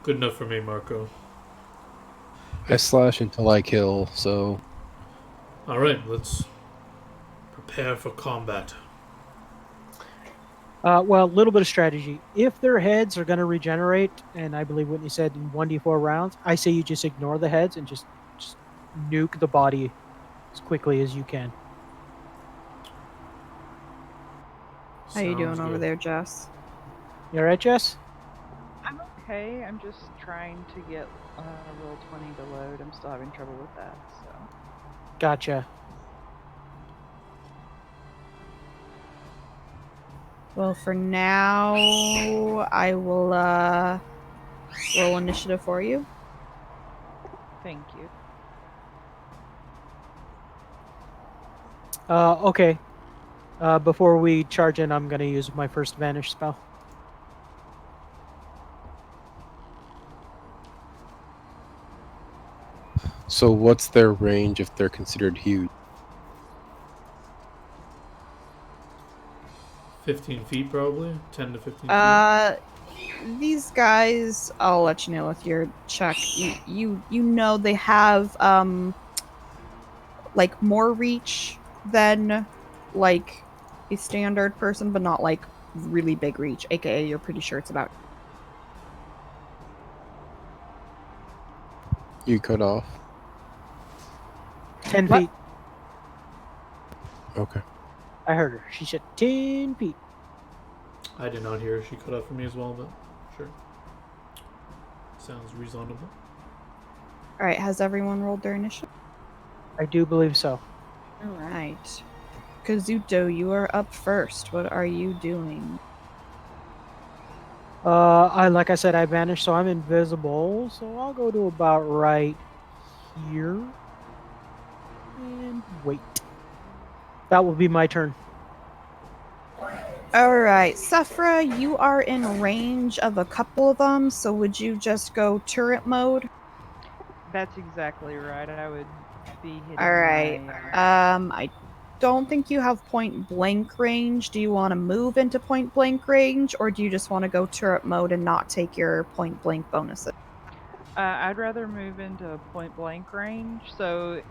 Good enough for me, Marco.
I slash until I kill, so
All right, let's prepare for combat.
Well, a little bit of strategy. If their heads are going to regenerate, and I believe Whitney said in 1d4 rounds, I say you just ignore the heads and just nuke the body as quickly as you can.
How you doing
Sounds
over
good.
there, Jess?
You alright, Jess?
I'm okay. I'm just trying to get roll 20 to load. I'm still having trouble with that. So.
Gotcha.
Well, for now, I will roll initiative for you.
Thank you.
Okay. Before we charge in, I'm going to use my first vanish spell.
so what's their range if they're considered huge?
15 feet, probably 10 to 15 feet.
These guys, I'll let you know with your check. You know they have like more reach than like a standard person, but not like really big reach. AKA, you're pretty sure it's about.
You cut off.
10
What?
feet.
Okay.
I heard her. She said 10 feet.
I did not hear. She cut off for me as well, but sure. Sounds reasonable.
All right, has everyone rolled their initiative?
I do believe so.
All right. Kazuto, you are up first. What are you doing?
Like I said, I vanished, so I'm invisible. So I'll go to about right here and wait. That will be my turn.
All right, Sephra, you are in range of a couple of them, so would you just go turret mode?
That's exactly right. I would be hitting
All right.
my.
I don't think you have point blank range. Do you want to move into point blank range, or do you just want to go turret mode and not take your point blank bonuses?
I'd rather move into point blank range. So,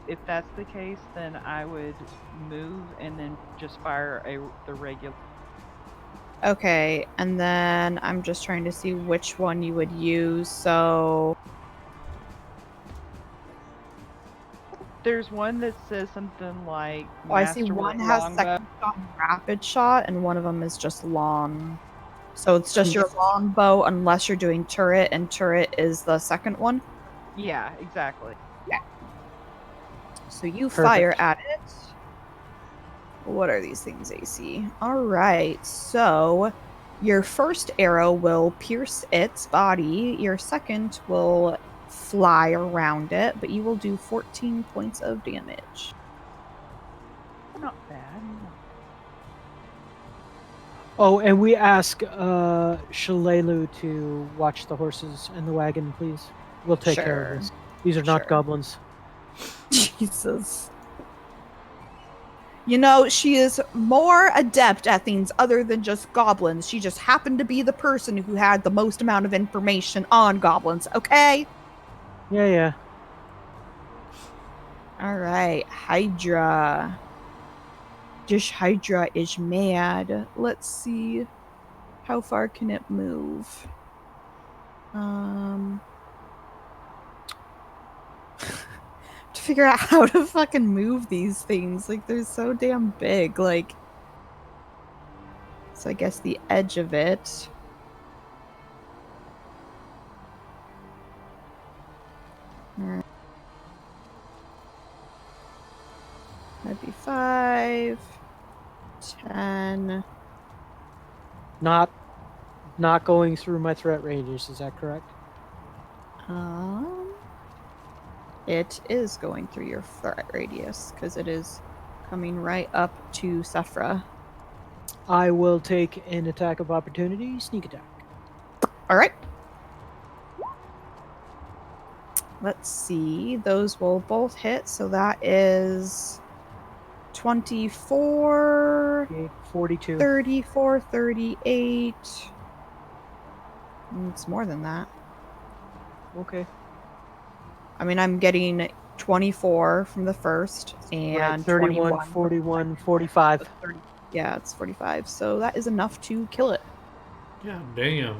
if that's the case, then I would move and then just fire the regular.
Okay, and then I'm just trying to see which one you would use. So,
There's one that says something like
I see
Master
one
with
has
longbow.
second shot and rapid shot, and one of them is just long. So it's just your
Yes.
longbow, unless you're doing turret, and turret is the second one.
Yeah, exactly.
So you
Perfect.
fire at it. What are these things, AC? All right, so your first arrow will pierce its body. Your second will fly around it, but you will do 14 points of damage.
Not bad.
Oh, and we ask Shalelu to watch the horses and the wagon, please. We'll take care of
Sure.
this. These are not
Sure.
goblins.
Jesus. You know, she is more adept at things other than just goblins. She just happened to be the person who had the most amount of information on goblins, okay?
Yeah.
All right, Hydra. Just Hydra is mad. Let's see. How far can it move? To figure out how to fucking move these things. Like, they're so damn big. Like, so I guess the edge of it. Alright. That'd be 5, 10.
Not going through my threat radius, is that correct?
It is going through your threat radius because it is coming right up to Sephra.
I will take an attack of opportunity, sneak attack.
All right. Let's see. Those will both hit. So that is 24,
Okay, 42.
34, 38. It's more than that.
Okay.
I mean, I'm getting 24 from the first and
Right, 31,
21,
41, 45.
Yeah, it's 45. So that is enough to kill it.
Yeah, damn.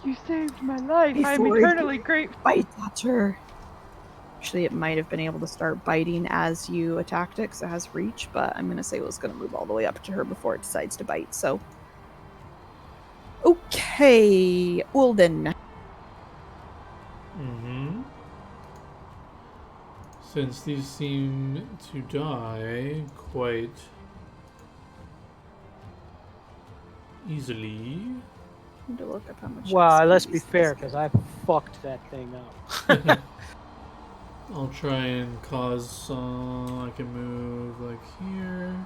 You saved my life. I'm
Before
eternally grateful.
Bite at her. Actually, it might have been able to start biting as you attacked it because it has reach, but I'm going to say it was going to move all the way up to her before it decides to bite. So, okay, Ulden.
Since these seem to die quite easily.
I need to look up how much.
Well,
XP
let's be
these
fair,
things
because
get.
I fucked that thing up.
I'll try and cause I can move like here.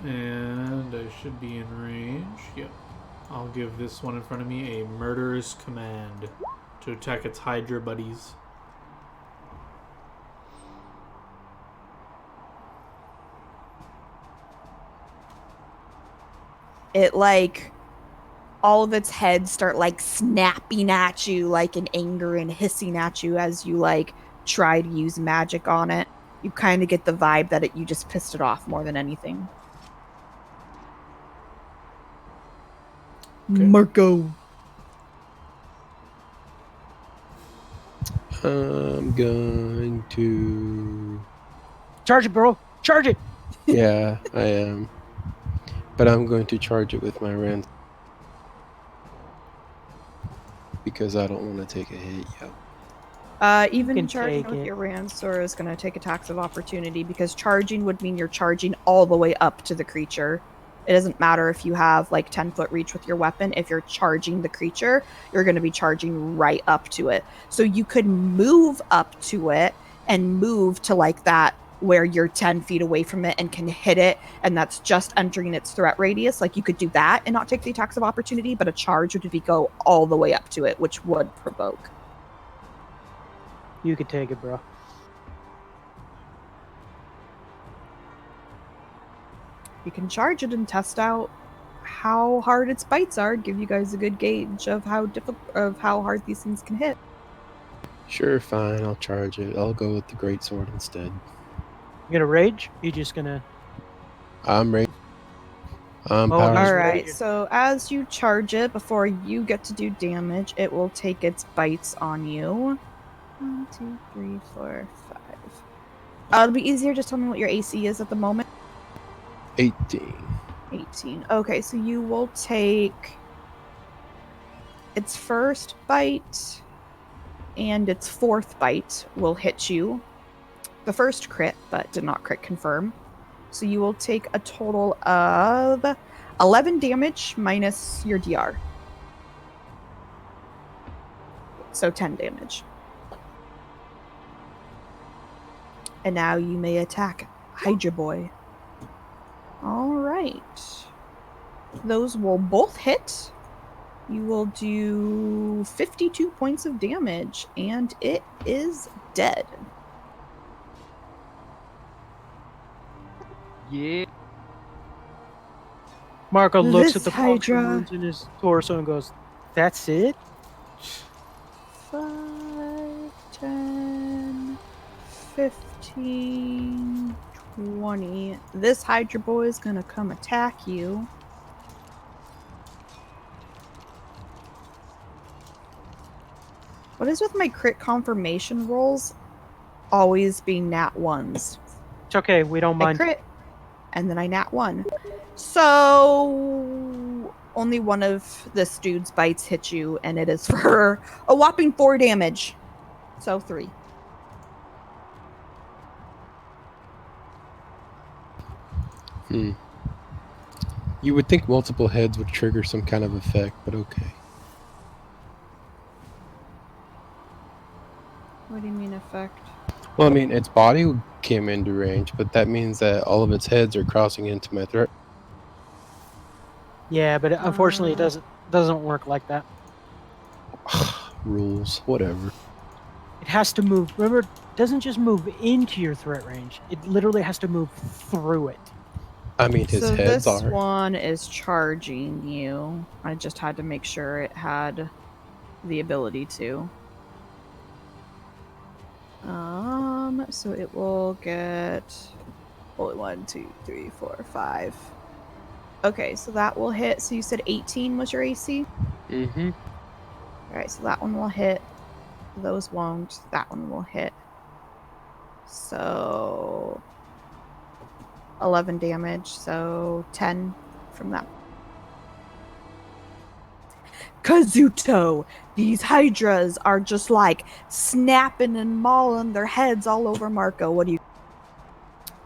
And I should be in range. Yep. I'll give this one in front of me a murderous command to attack its Hydra buddies.
It like all of its heads start like snapping at you like in anger and hissing at you as you like try to use magic on it. You kind of get the vibe that you just pissed it off more than anything.
Okay.
Marco.
I'm going to.
Charge it, bro! Charge it!
Yeah, I am. But I'm going to charge it with my Rand. Because I don't want to take a hit yet.
Even
can
charging
take
with
it.
your Ransor is going to take attacks of opportunity because charging would mean you're charging all the way up to the creature. It doesn't matter if you have like 10-foot reach with your weapon. If you're charging the creature, you're going to be charging right up to it. So you could move up to it and move to like that where you're 10 feet away from it and can hit it, and that's just entering its threat radius. Like, you could do that and not take the attacks of opportunity, but a charge would be go all the way up to it, which would provoke.
You could take it, bro.
You can charge it and test out how hard its bites are, give you guys a good gauge of how hard these things can hit.
Sure, fine. I'll charge it. I'll go with the greatsword instead.
You gonna rage? You just gonna?
I'm ready. I'm
Oh,
powered.
he's
All
ready
right,
to-
so as you charge it, before you get to do damage, it will take its bites on you. 1, 2, 3, 4, 5. It'll be easier. Just tell me what your AC is at the moment.
18.
18. Okay, so you will take its first bite and its fourth bite will hit you. The first crit, but did not crit confirm. So you will take a total of 11 damage minus your DR. So 10 damage. And now you may attack Hydra Boy. Alright. Those will both hit. You will do 52 points of damage, and it is dead.
Yeah.
Marco looks
This
at the puncture
Hydra-
wounds in his torso and goes, "That's it."
5, 10, 15, 20. This Hydra Boy is gonna come attack you. What is with my crit confirmation rolls always being nat 1s?
It's okay. We don't
I
mind.
crit, and then I nat 1. So only one of this dude's bites hit you, and it is for a whopping 4 damage. So 3.
You would think multiple heads would trigger some kind of effect, but okay.
What do you mean effect?
Well, I mean, its body came into range, but that means that all of its heads are crossing into my threat.
Yeah, but unfortunately, it
Uh.
doesn't work like that.
Rules, whatever.
It has to move. Remember, it doesn't just move into your threat range. It literally has to move through it.
I mean, his
So
heads
this
are.
one is charging you. I just had to make sure it had the ability to. So it will get only 1, 2, 3, 4, 5. Okay, so that will hit. So you said 18 was your AC?
Mm-hmm.
Alright, so that one will hit. Those won't. That one will hit. So 11 damage, so 10 from that. Kazuto! These hydras are just like snapping and mauling their heads all over Marco. What do you...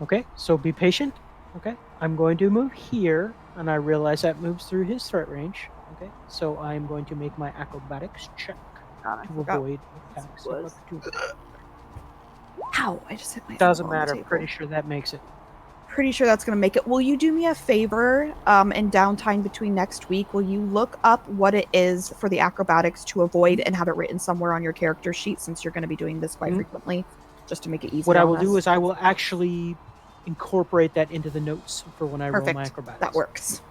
Okay, so be patient. Okay, I'm going to move here, and I realize that moves through his threat range. Okay, so I'm going to make my acrobatics check
God, I
to
forgot
avoid
what
attacks
it
of
was.
opportunity.
Ow! I just hit my
Doesn't
elbow on the
matter.
table.
Pretty sure that makes it.
Pretty sure that's going to make it. Will you do me a favor in downtime between next week? Will you look up what it is for the acrobatics to avoid and have it written somewhere on your character sheet, since you're going to be doing this quite frequently, just to make it easy
What I
on
will
us?
do is I will actually incorporate that into the notes for when I roll my
Perfect.
acrobatics.
That works.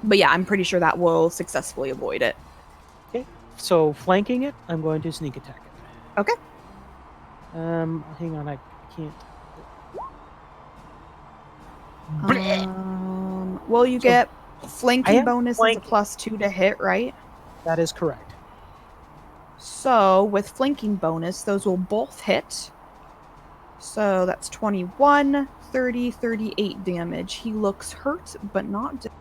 But yeah, I'm pretty sure that will successfully avoid it.
Okay, so flanking it, I'm going to sneak attack it.
Okay.
Hang on, I can't.
Well, you
So,
get
I
flanking
am
bonus is a
flanking.
+2 to hit, right?
That is correct.
So with flanking bonus, those will both hit. So that's 21, 30, 38 damage. He looks hurt, but not dead.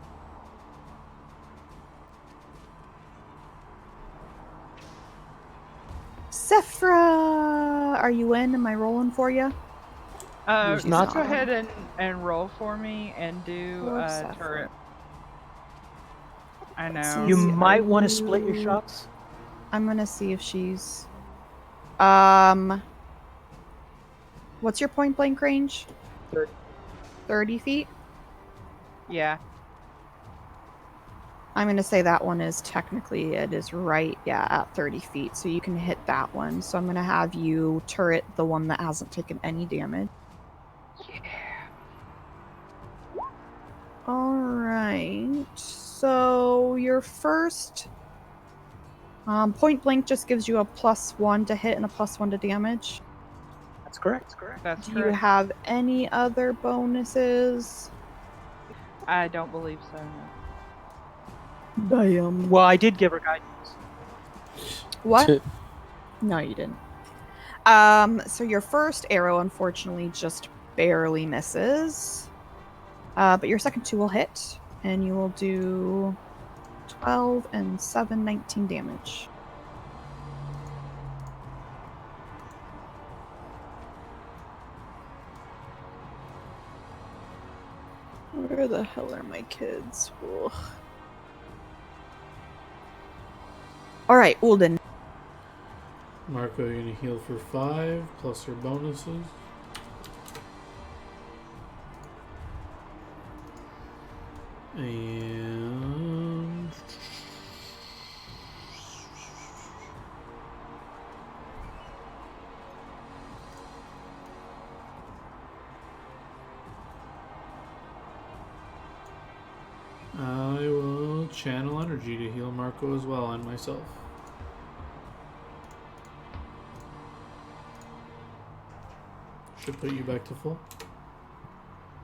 Sephra, are you in? Am I rolling for you?
He's not
Go
on.
ahead and roll for me and do
Poor
a
Saffron.
turret. I
Let's
know.
see.
You
Are
might want to split your
you-
shots.
I'm gonna see if she's What's your point blank range?
30.
30 feet?
Yeah.
I'm going to say that one is technically, it is right, yeah, at 30 feet. So you can hit that one. So I'm going to have you turret the one that hasn't taken any damage. Alright. So your first point blank just gives you a +1 to hit and a +1 to damage.
That's correct.
That's
Do
correct.
you have any other bonuses?
I don't believe so, no.
Damn.
Well, I did give her guidance.
What? No, you didn't. So your first arrow unfortunately just barely misses. But your second two will hit, and you will do 12 and 7, 19 damage. Where the hell are my kids? Ugh. Alright, Ulden.
Marco, you're gonna heal for 5 plus your bonuses. And I will channel energy to heal Marco as well and myself. Should put you back to full.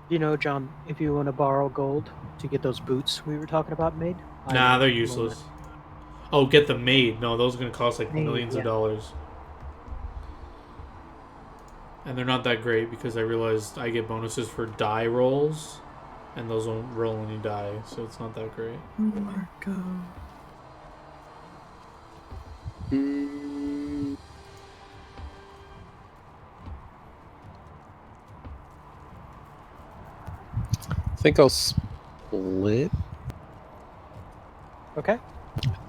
You know, John, if you want to borrow gold to get those boots we were talking about made, I
Nah,
will
they're
loan
useless.
it.
Oh, get them made. No, those are gonna cost like
Made,
millions
yeah.
of dollars. And they're not that great because I realized I get bonuses for die rolls, and those won't roll any die, so it's not that great.
Marco.
Mm, I think I'll split
Okay.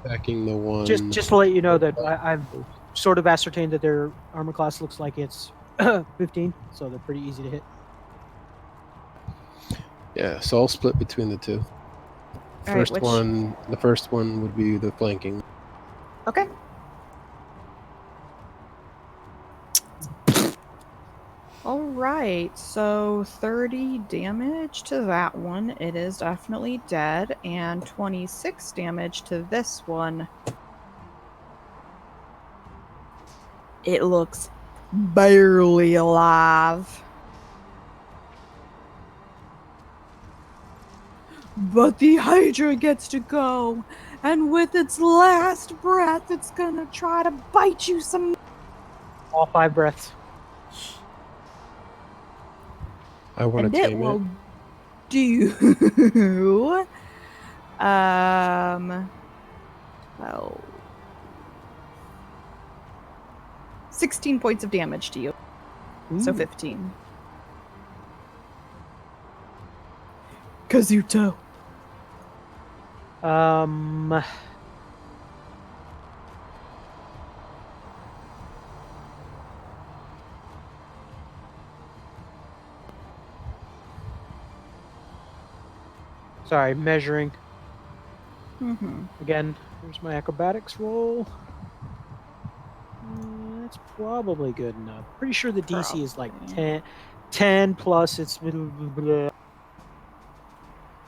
attacking the one.
Just to let you know that I've sort of ascertained that their armor class looks like it's 15, so they're pretty easy to hit.
Yeah, so I'll split between the two.
Alright,
The first one would be the flanking.
Okay. Alright, so 30 damage to that one. It is definitely dead. And 26 damage to this one. It looks barely alive. But the Hydra gets to go. And with its last breath, it's gonna try to bite you some.
All 5 breaths.
I want
And
to
it
tame
will
it.
do. Well, 16 points of damage to you. So
Ooh.
15. Kazuto.
Sorry, measuring.
Mm-hmm.
Again, here's my acrobatics roll. That's probably good enough. Pretty sure the DC is like
Probably.
10 plus it's blah.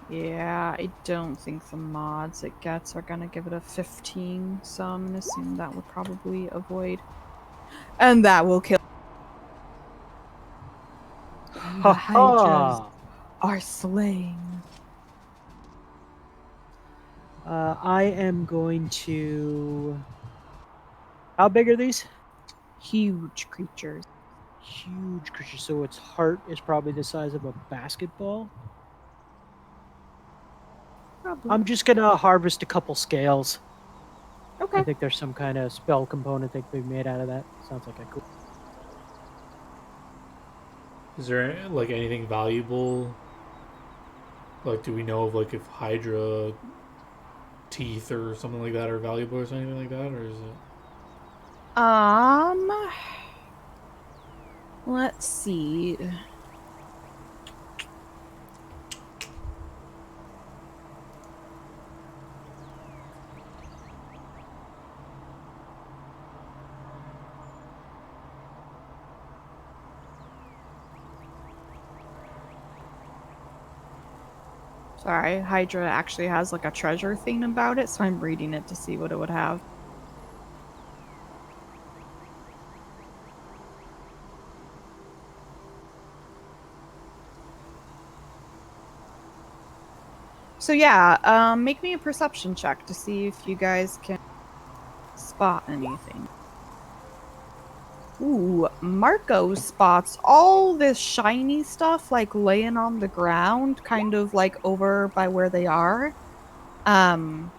Yeah, I don't think the mods it gets are gonna give it a 15, so I'm gonna assume that would probably avoid. And that will kill. The Hydras
Ha
are slain.
I am going to. How big are these?
Huge creatures.
Huge creature. So its heart is probably the size of a basketball.
Probably.
I'm just gonna harvest a couple scales.
Okay.
I think there's some kind of spell component that could be made out of that. Sounds like a cool.
Is there like anything valuable? Like, do we know of like if Hydra teeth or something like that are valuable or anything like that, or is it?
Let's see. Sorry, Hydra actually has like a treasure thing about it, so I'm reading it to see what it would have. So yeah, make me a perception check to see if you guys can spot anything. Ooh, Marco spots all this shiny stuff like laying on the ground, kind of like over by where they are. And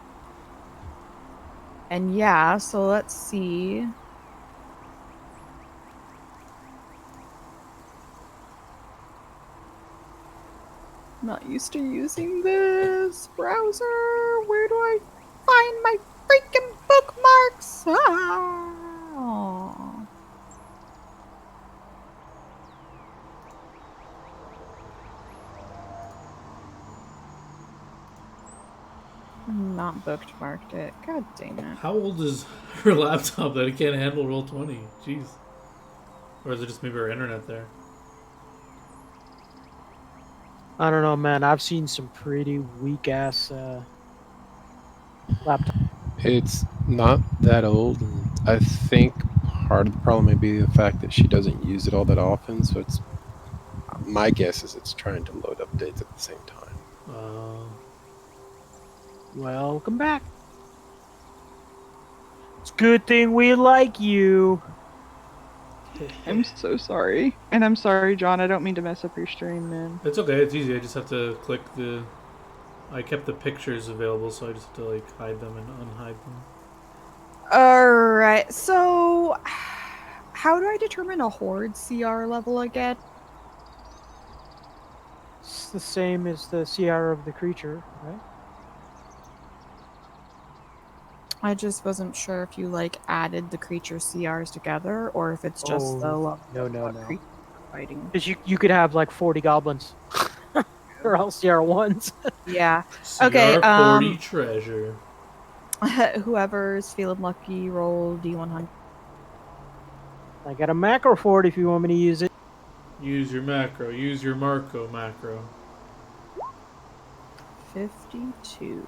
yeah, so let's see. Not used to using this browser. Where do I find my freaking bookmarks? Ah. Not bookmarked it. God dang it.
How old is her laptop that it can't handle Roll20? Jeez. Or is it just maybe our internet there?
I don't know, man. I've seen some pretty weak ass laptops.
It's not that old. And I think part of the problem may be the fact that she doesn't use it all that often. So it's my guess is it's trying to load updates at the same time.
Welcome back. It's a good thing we like you.
I'm so sorry. And I'm sorry, John. I don't mean to mess up your stream, man.
It's okay. It's easy. I just have to click the. I kept the pictures available, so I just have to like hide them and unhide them.
Alright, so how do I determine a horde CR level again?
It's the same as the CR of the creature, right?
I just wasn't sure if you like added the creature CRs together or if it's just the level
no.
creature fighting.
Because you could have like 40 goblins. Or else CR ones.
Yeah.
CR
Okay,
40 treasure.
Whoever's feeling lucky, roll D100.
I got a macro for it if you want me to use it.
Use your macro. Use your Marco macro.
52.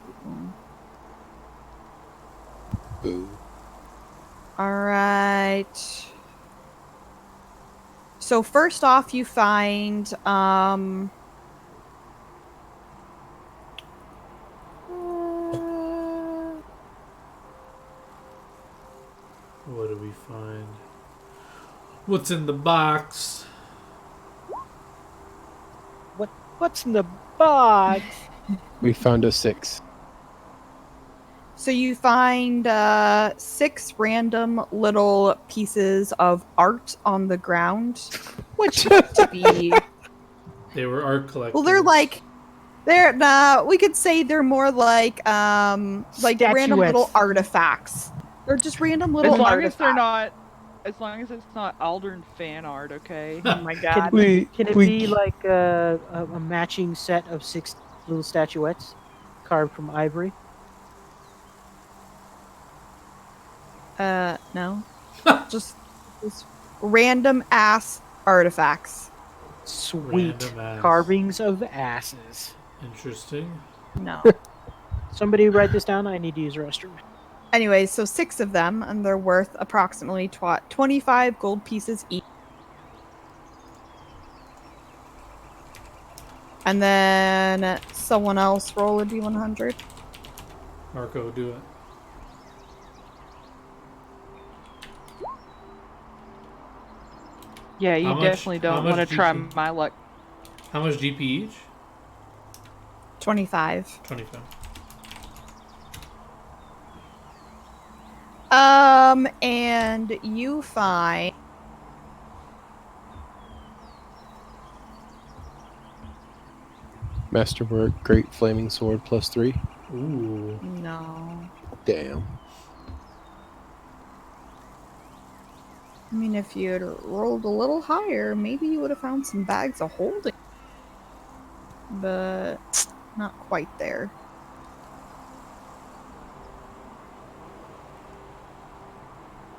Boo.
Alright. So first off you find
What do we find? What's in the box?
What's in the box?
We found a 6.
so you find 6 random little pieces of art on the ground, which have to be
They were art collectors.
well, we could say they're more like random little
Statuettes.
artifacts. They're just random little
As long
artifacts.
as they're not, as long as it's not Aldern fan art, okay?
Oh my god.
Can it be like a matching set of 6 little statuettes carved from ivory?
No. just random ass artifacts.
Sweet.
Random ass.
Carvings of asses.
Interesting.
No.
Somebody write this down. I need to use the restroom.
Anyway, so 6 of them, and they're worth approximately 25 gold pieces each. And then someone else roll a d100.
Marco, do it.
Yeah, you
How much-
definitely
how
don't
much
want to try
GP?
my luck.
How much GP each?
25.
25.
And you find
Masterwork, Great Flaming Sword +3.
Ooh.
no.
Damn.
I mean, if you had rolled a little higher, maybe you would have found some bags of holding. But not quite there.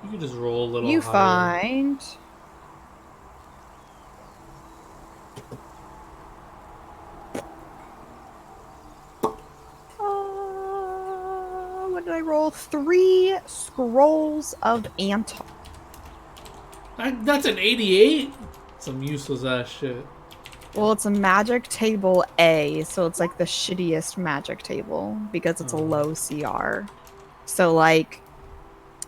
You could just roll a little
You
higher.
find what did I roll? 3 scrolls of Antar.
That's an 88? Some useless ass shit.
Well, it's a magic table A, so it's like the shittiest magic table because it's a low CR. So like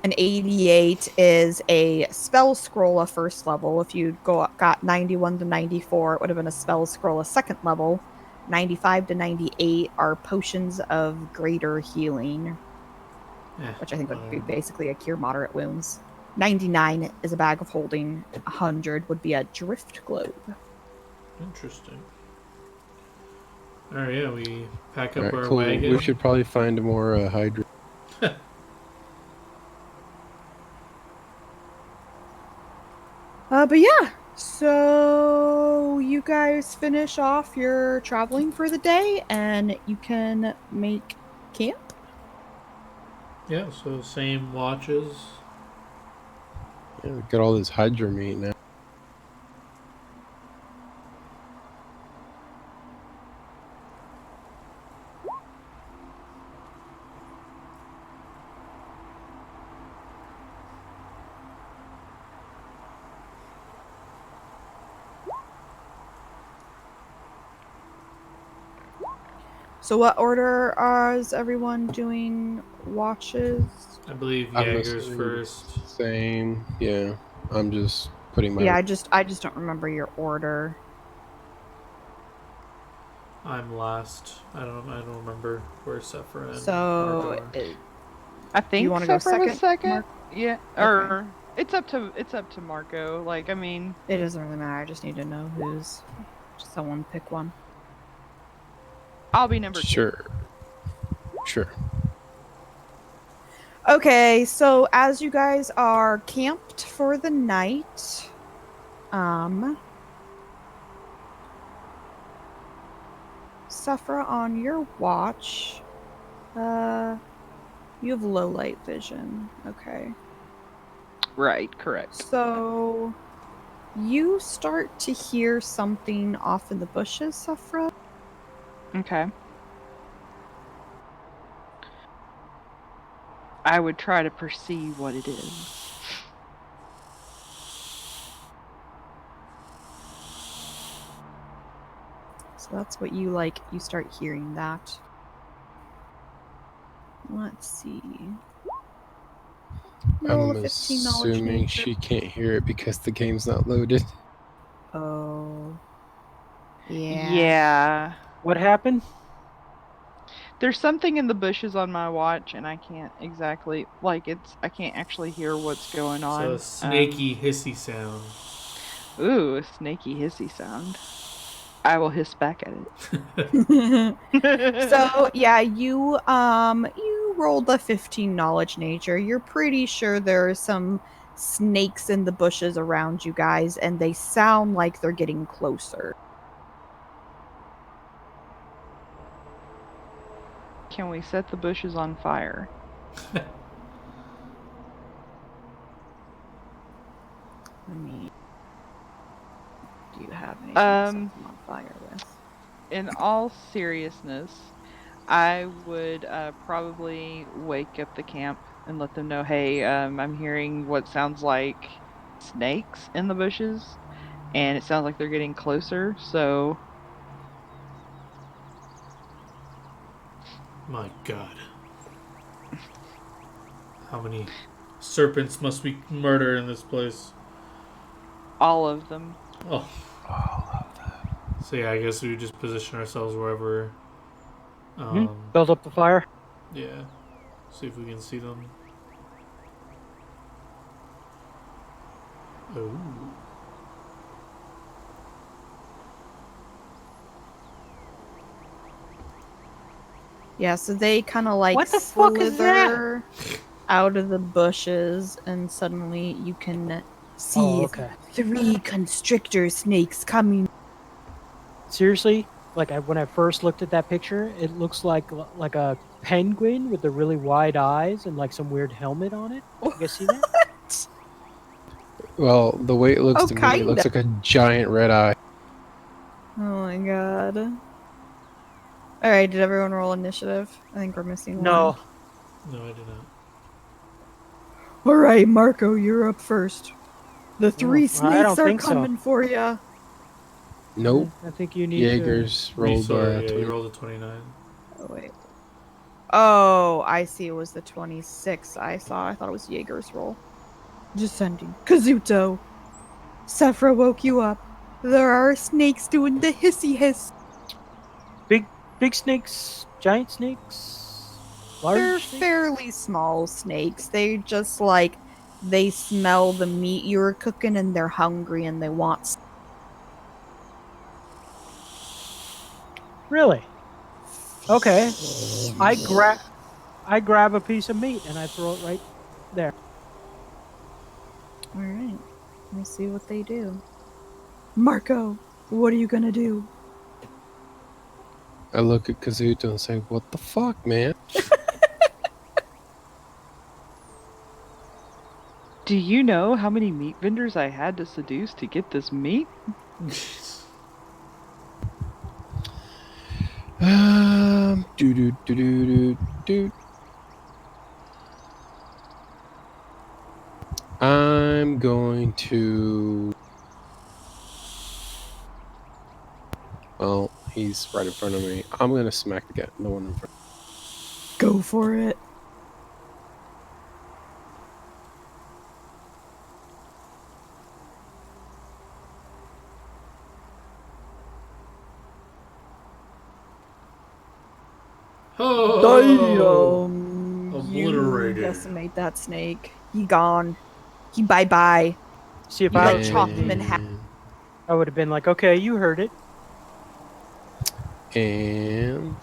an 88 is a spell scroll of first level. If you got 91 to 94, it would have been a spell scroll of second level. 95 to 98 are potions of greater healing, which I think would be basically a cure moderate wounds. 99 is a bag of holding. 100 would be a drift globe.
Interesting. Alright, yeah, we pack up
Alright,
our
cool.
wagon.
We should probably find more hydro.
But yeah, so you guys finish off your traveling for the day and you can make camp.
Yeah, so same watches.
Yeah, we got all this hydro meat now.
So what order is everyone doing watches?
I believe
I'm
Jaeger's
assuming
first.
Same. Yeah. I'm just putting my.
Yeah, I just don't remember your order.
I'm last. I don't remember where Sephra and
So
Marco are.
I think
you wanna go
Sephiroth was
second,
second.
Mark?
Yeah,
Okay.
or it's up to Marco. Like, I mean,
it doesn't really matter. I just need to know who's. Just someone pick one.
I'll be number 2.
Sure. Sure.
Okay, so as you guys are camped for the night, Sephra, on your watch, you have low light vision. Okay.
Right, correct.
So you start to hear something off in the bushes, Sephra.
Okay. I would try to perceive what it is.
So that's what you like. You start hearing that. Let's see. Roll
I'm
a 15 knowledge
assuming
nature.
she can't hear it because the game's not loaded.
Oh. Yeah.
Yeah.
What happened?
There's something in the bushes on my watch, and I can't exactly I can't actually hear what's going on.
So a snaky hissy sound.
Ooh, a snaky hissy sound. I will hiss back at it.
So yeah, you rolled a 15 knowledge nature. You're pretty sure there are some snakes in the bushes around you guys, and they sound like they're getting closer.
Can we set the bushes on fire?
I mean, do you have anything to set them on fire with?
In all seriousness, I would probably wake up the camp and let them know, hey, I'm hearing what sounds like snakes in the bushes, and it sounds like they're getting closer, so...
My god. How many serpents must we murder in this place?
All of them.
Oh. So yeah, I guess we just position ourselves wherever.
Build up the fire.
Yeah. See if we can see them. Oh.
Yeah, so they kind of like
What the fuck is that?
slither out of the bushes, and suddenly you can See
okay.
3 constrictor snakes coming.
Seriously, like when I first looked at that picture, it looks like a penguin with the really wide eyes and like some weird helmet on it. You guys see that?
What?
Well, the way it looks
Oh,
to me, it looks
kinda.
like a giant red eye.
Oh my god. Alright, did everyone roll initiative? I think we're missing one.
No.
No, I did not.
Alright, Marco, you're up first. The 3
I
snakes
don't
are
think so.
coming for ya.
Nope.
I think you need
Jaeger's rolled
Sorry, yeah,
20.
you rolled a 29.
Oh, wait. Oh, I see. It was the 26 I saw. I thought it was Jaeger's roll. Descending. Kazuto! Sephra woke you up. There are snakes doing the hissy hiss.
to big snakes, giant snakes, large
They're
snakes.
fairly small snakes. They just like they smell the meat you were cooking and they're hungry and they want.
Really? Okay. I grab a piece of meat and I throw it right there.
All right. Let me see what they do. Marco, what are you gonna do?
I look at Kazuto and say, "What the fuck, man?"
Do you know how many meat vendors I had to seduce to get this meat?
Do do do do do do. I'm going to. Well, he's right in front of me. I'm gonna smack the one in front.
Go for it.
Oh!
Damn.
Obliterated.
You decimate that snake. He gone. He bye-bye.
See if
You
I
like chop him in half.
And-
I would have been like, okay, you heard it.
And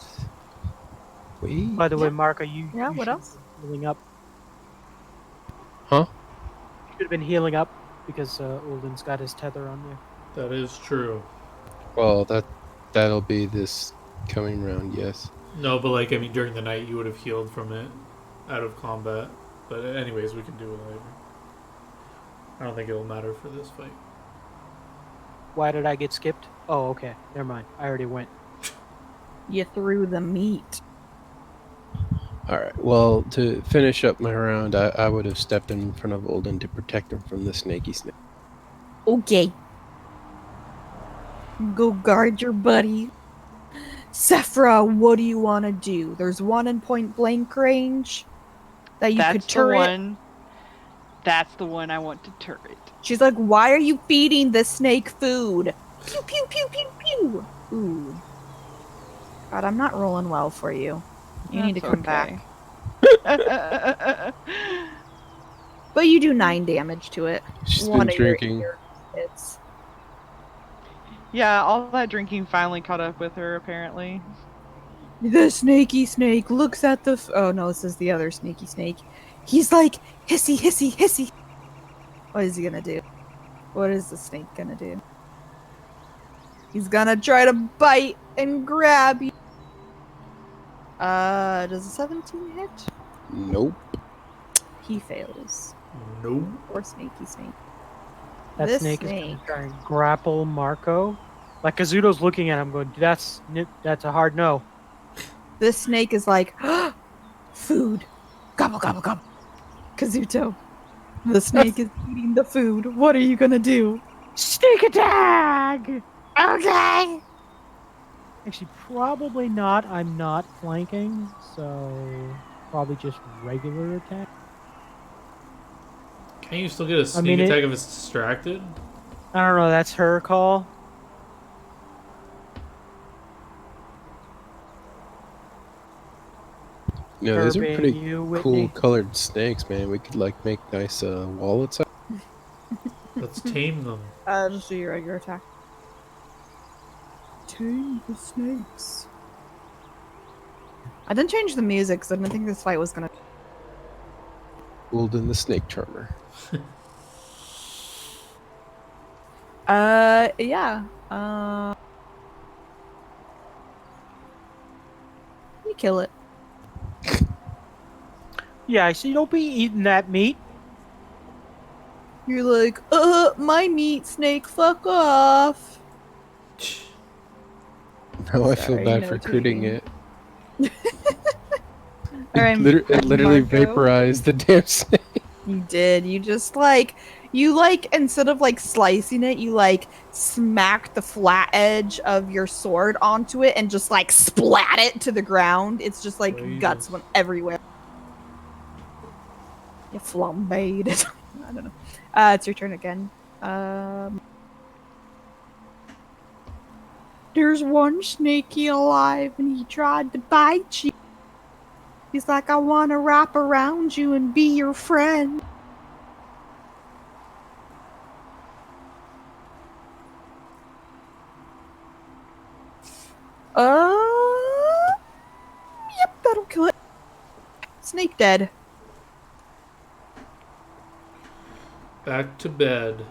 wait,
By the way, Marco, you
Yeah,
you
what
should
else?
be healing up.
huh?
You should have been healing up because Ulden's got his tether on you.
That is true.
Well, that'll be this coming round. Yes.
No, but like, I mean, during the night you would have healed from it out of combat. But anyways, we can do it later. I don't think it'll matter for this fight.
Why did I get skipped? Oh, okay. Never mind. I already went.
You threw the meat.
All right. Well, to finish up my round, I would have stepped in front of Olden to protect him from the snaky snake.
Okay. Go guard your buddy. Sephra, what do you want to do? There's one in point blank range that you could
That's the
turret.
one. That's the one I want to turret.
She's like, why are you feeding the snake food? Pew, pew, pew, pew, pew. Ooh. God, I'm not rolling well for you. You need to
That's
come
okay.
back. But you do 9 damage to it.
She's
One
been
of your
drinking.
ear hits.
Yeah, all that drinking finally caught up with her, apparently.
The snaky snake looks at the. Oh no, this is the other snaky snake. He's like, hissy, hissy, hissy. What is he gonna do? What is the snake gonna do? He's gonna try to bite and grab you. Does a 17 hit?
Nope.
He fails.
Nope.
Poor snaky snake.
That
This
snake is
snake.
going to try and grapple Marco. Like Kazuto's looking at him, going, "That's a hard no."
This snake is like, food. Gobble, gobble, gobble. Kazuto. The snake is eating the food. What are you gonna do?
Sneak attack.
Okay.
Actually, probably not. I'm not flanking, so probably just regular attack.
Can't you still get a sneak
mean,
attack if it's distracted?
I don't know. That's her call.
Yeah, those are
Kirby,
pretty
you,
cool
Whitney.
colored snakes, man. We could like make nice wallets.
Let's tame them.
Just do your regular attack. Tame the snakes. I didn't change the music because I didn't think this fight was gonna.
Olden the snake charmer.
Yeah. You kill it.
Yeah, so you don't be eating that meat.
You're like, my meat snake, fuck off.
Now I feel
Sorry, you
bad
know
for
what you're
cooting
eating.
it.
All right,
It literally
Marco.
vaporized the damn snake.
You did. You just like instead of like slicing it, you like smack the flat edge of your sword onto it and just like splat it to the ground. It's just like guts
Jesus.
went everywhere. You flambéed it. I don't know. It's your turn again. There's one snaky alive and he tried to bite you. He's like, I want to wrap around you and be your friend. Uh, yep, that'll kill it. Snake dead.
Back to bed.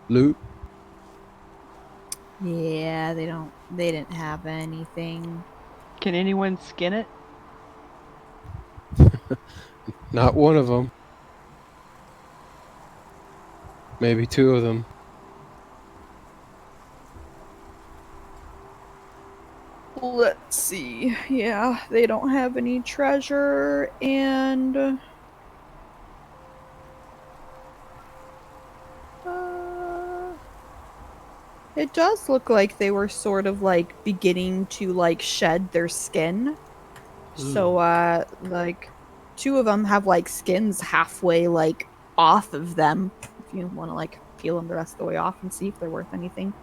Loot.
Yeah, they didn't have anything.
Can anyone skin it?
Not one of them. Maybe two of them.
Let's see. Yeah, they don't have any treasure and it does look like they were sort of like beginning to like shed their skin. So like two of them have like skins halfway like off of them if you want to like peel them the rest of the way off and see if they're worth anything.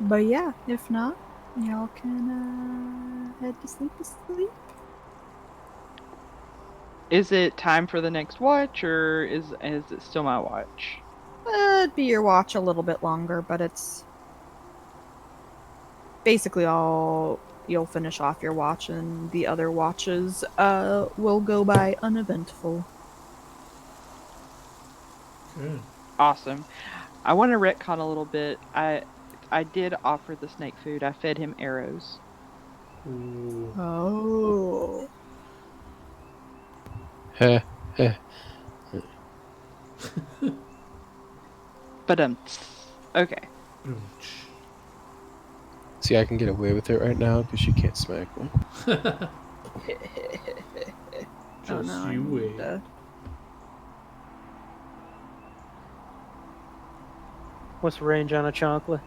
But yeah, if not, y'all can head to sleep.
Is it time for the next watch, or is it still my watch?
It'd be your watch a little bit longer, but it's basically all you'll finish off your watch, and the other watches will go by uneventful.
Good.
Awesome. I want to retcon a little bit. I did offer the snake food. I fed him arrows.
Ooh.
Oh.
Heh, heh.
But okay.
See, I can get away with it right now because she can't smack me.
Just
no,
you wait.
What's the range on a chonkla?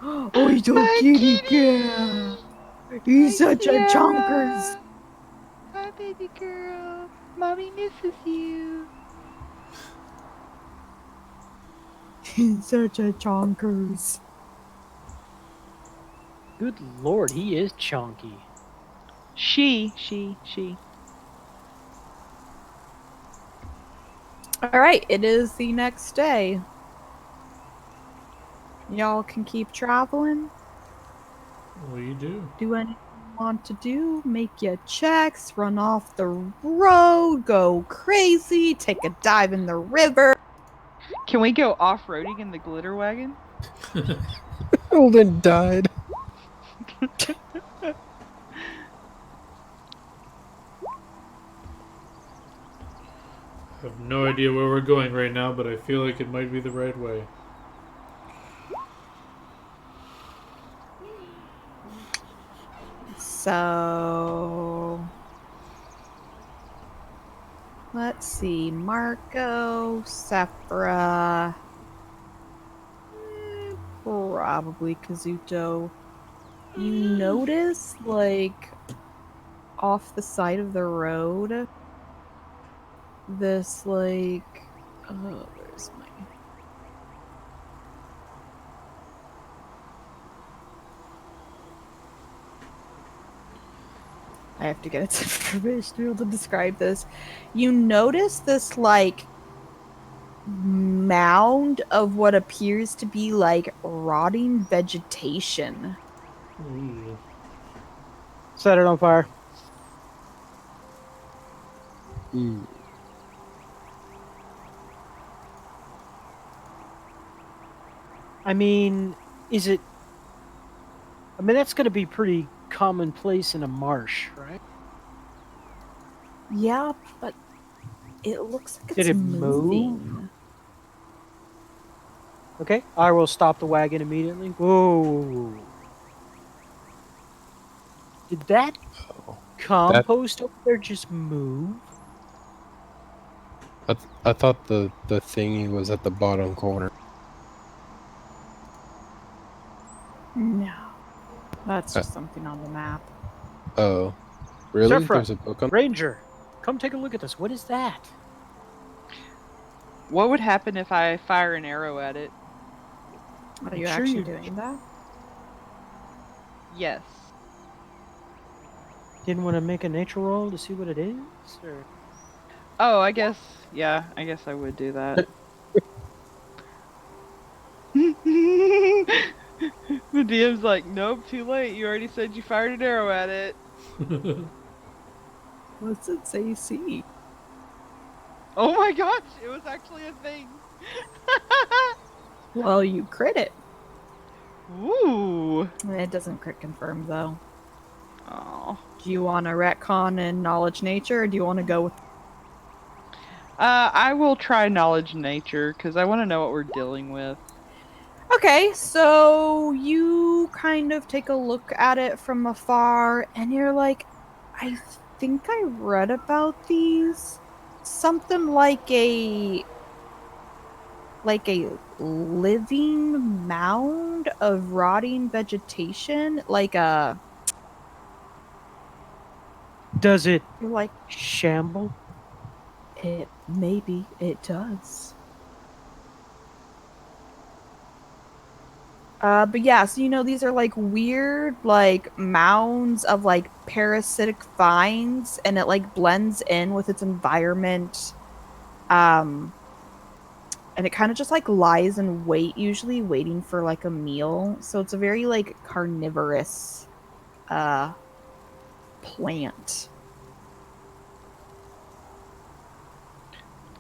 Oh, he's a kitty cat. He's such a chonkers.
Hi, baby girl. Mommy misses you.
He's such a chonkers.
Good lord, he is chonky.
She.
Alright, it is the next day. Y'all can keep traveling.
What do you do?
Do anything you want to do. Make your checks, run off the road, go crazy, take a dive in the river.
Can we go off-roading in the glitter wagon?
Holden died.
I have no idea where we're going right now, but I feel like it might be the right way.
So let's see. Marco, Sephra, probably Kazuto. You notice, like, off the side of the road, this, like, where's my... I have to get its information to be able to describe this. You notice this, like, mound of what appears to be like rotting vegetation.
Ooh.
Set it on fire.
Hmm.
I mean, is it? I mean, that's going to be pretty commonplace in a marsh, right?
Yeah, but it looks like
Did
it's
it move?
moving.
Okay, I will stop the wagon immediately. Whoa! Did that
Oh, that
compost over there just move?
I thought the thingy was at the bottom corner.
No, that's
Uh,
just something on the map.
oh, really?
Surfront,
There's a book on.
Ranger, come take a look at this. What is that?
What would happen if I fire an arrow at it?
Are
I'm
you
sure
actually
you
doing that?
Yes.
didn't want to make a nature roll to see what it is, or
Oh, I guess. Yeah, I guess I would do that. The DM's like, nope, too late. You already said you fired an arrow at it.
What's its AC?
Oh my gosh, it was actually a thing.
Well, you crit it.
Ooh.
It doesn't crit confirm though.
Oh.
Do you want to retcon in knowledge nature, or do you want to go with?
I will try knowledge nature because I want to know what we're dealing with.
Okay, so you kind of take a look at it from afar, and you're like, I think I read about these. Something like a living mound of rotting vegetation, like a
does it
you're like
shamble?
it maybe it does. But yeah, so these are like weird like mounds of like parasitic vines, and it like blends in with its environment. Um, and it kind of just like lies in wait, usually waiting for like a meal. So it's a very like carnivorous uh plant.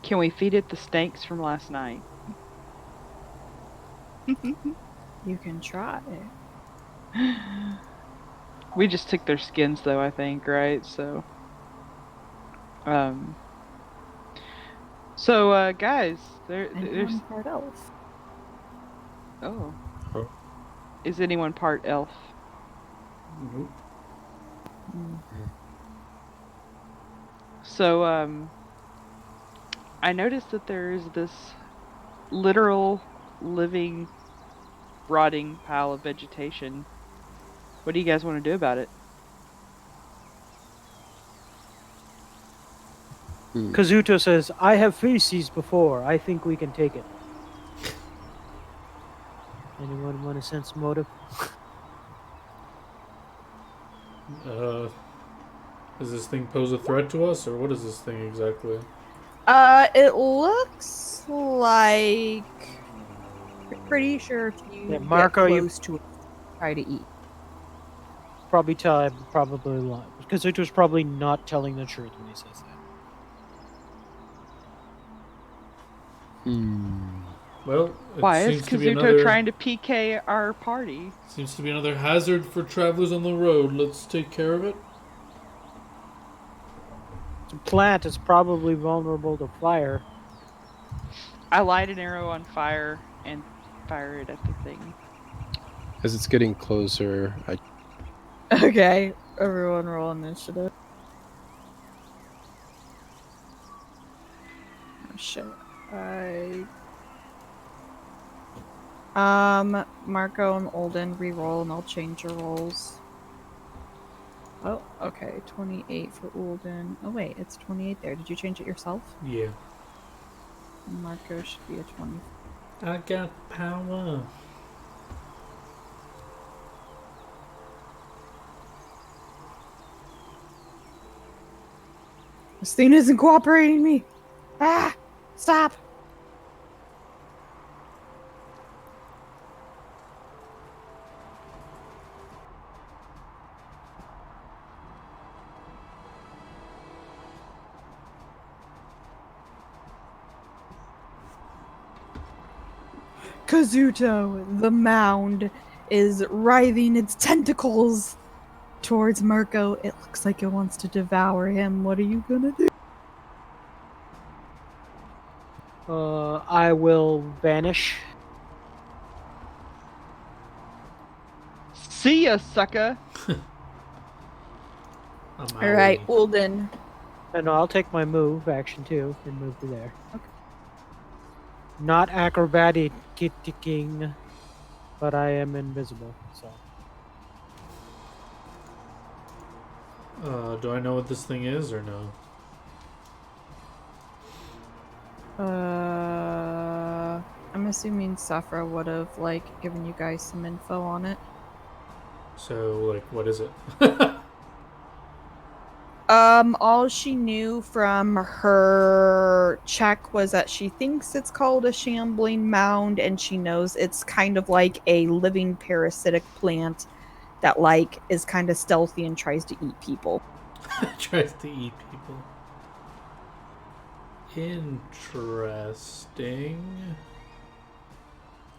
Can we feed it the snakes from last night?
You can try.
We just took their skins though, I think, right? So um guys,
And
there's
one part elf.
oh.
Oh.
Is anyone part elf?
Nope.
Mm.
So I noticed that there is this literal living rotting pile of vegetation. What do you guys want to do about it?
Hmm.
Kazuto says, "I have feces before. I think we can take it." Anyone want to sense motive?
Does this thing pose a threat to us, or what is this thing exactly?
It looks like pretty sure if
Yeah,
you get
Marco, you
close to it, try to eat.
probably probably lying. Kazuto's probably not telling the truth when he says that.
Hmm.
Well, it
Why is
seems to be
Kazuto
another
trying to PK our party?
hazard for travelers on the road. Let's take care of it.
The plant is probably vulnerable to fire.
I light an arrow on fire and fire it at the thing.
As it's getting closer, I
Okay, everyone roll initiative. Oh shit. Marco and Olden re-roll, and I'll change your rolls. Oh, okay, 28 for Olden. Oh wait, it's 28 there. Did you change it yourself?
Yeah.
Marco should be a 20.
I got power.
This thing isn't cooperating me. Ah! Stop! Kazuto, the mound, is writhing its tentacles towards Marco. It looks like it wants to devour him. What are you gonna do?
I will vanish.
See ya, sucker.
I'm
All right,
outie.
Ulden.
And I'll take my move action too and move to there.
Okay.
Not acrobatic kicking, but I am invisible, so.
Do I know what this thing is or no?
I'm assuming Safra would have given you guys some info on it.
So, like, what is it?
All she knew from her check was that she thinks it's called a shambling mound, and she knows it's kind of like a living parasitic plant that is kind of stealthy and tries to eat people.
Tries to eat people. Interesting.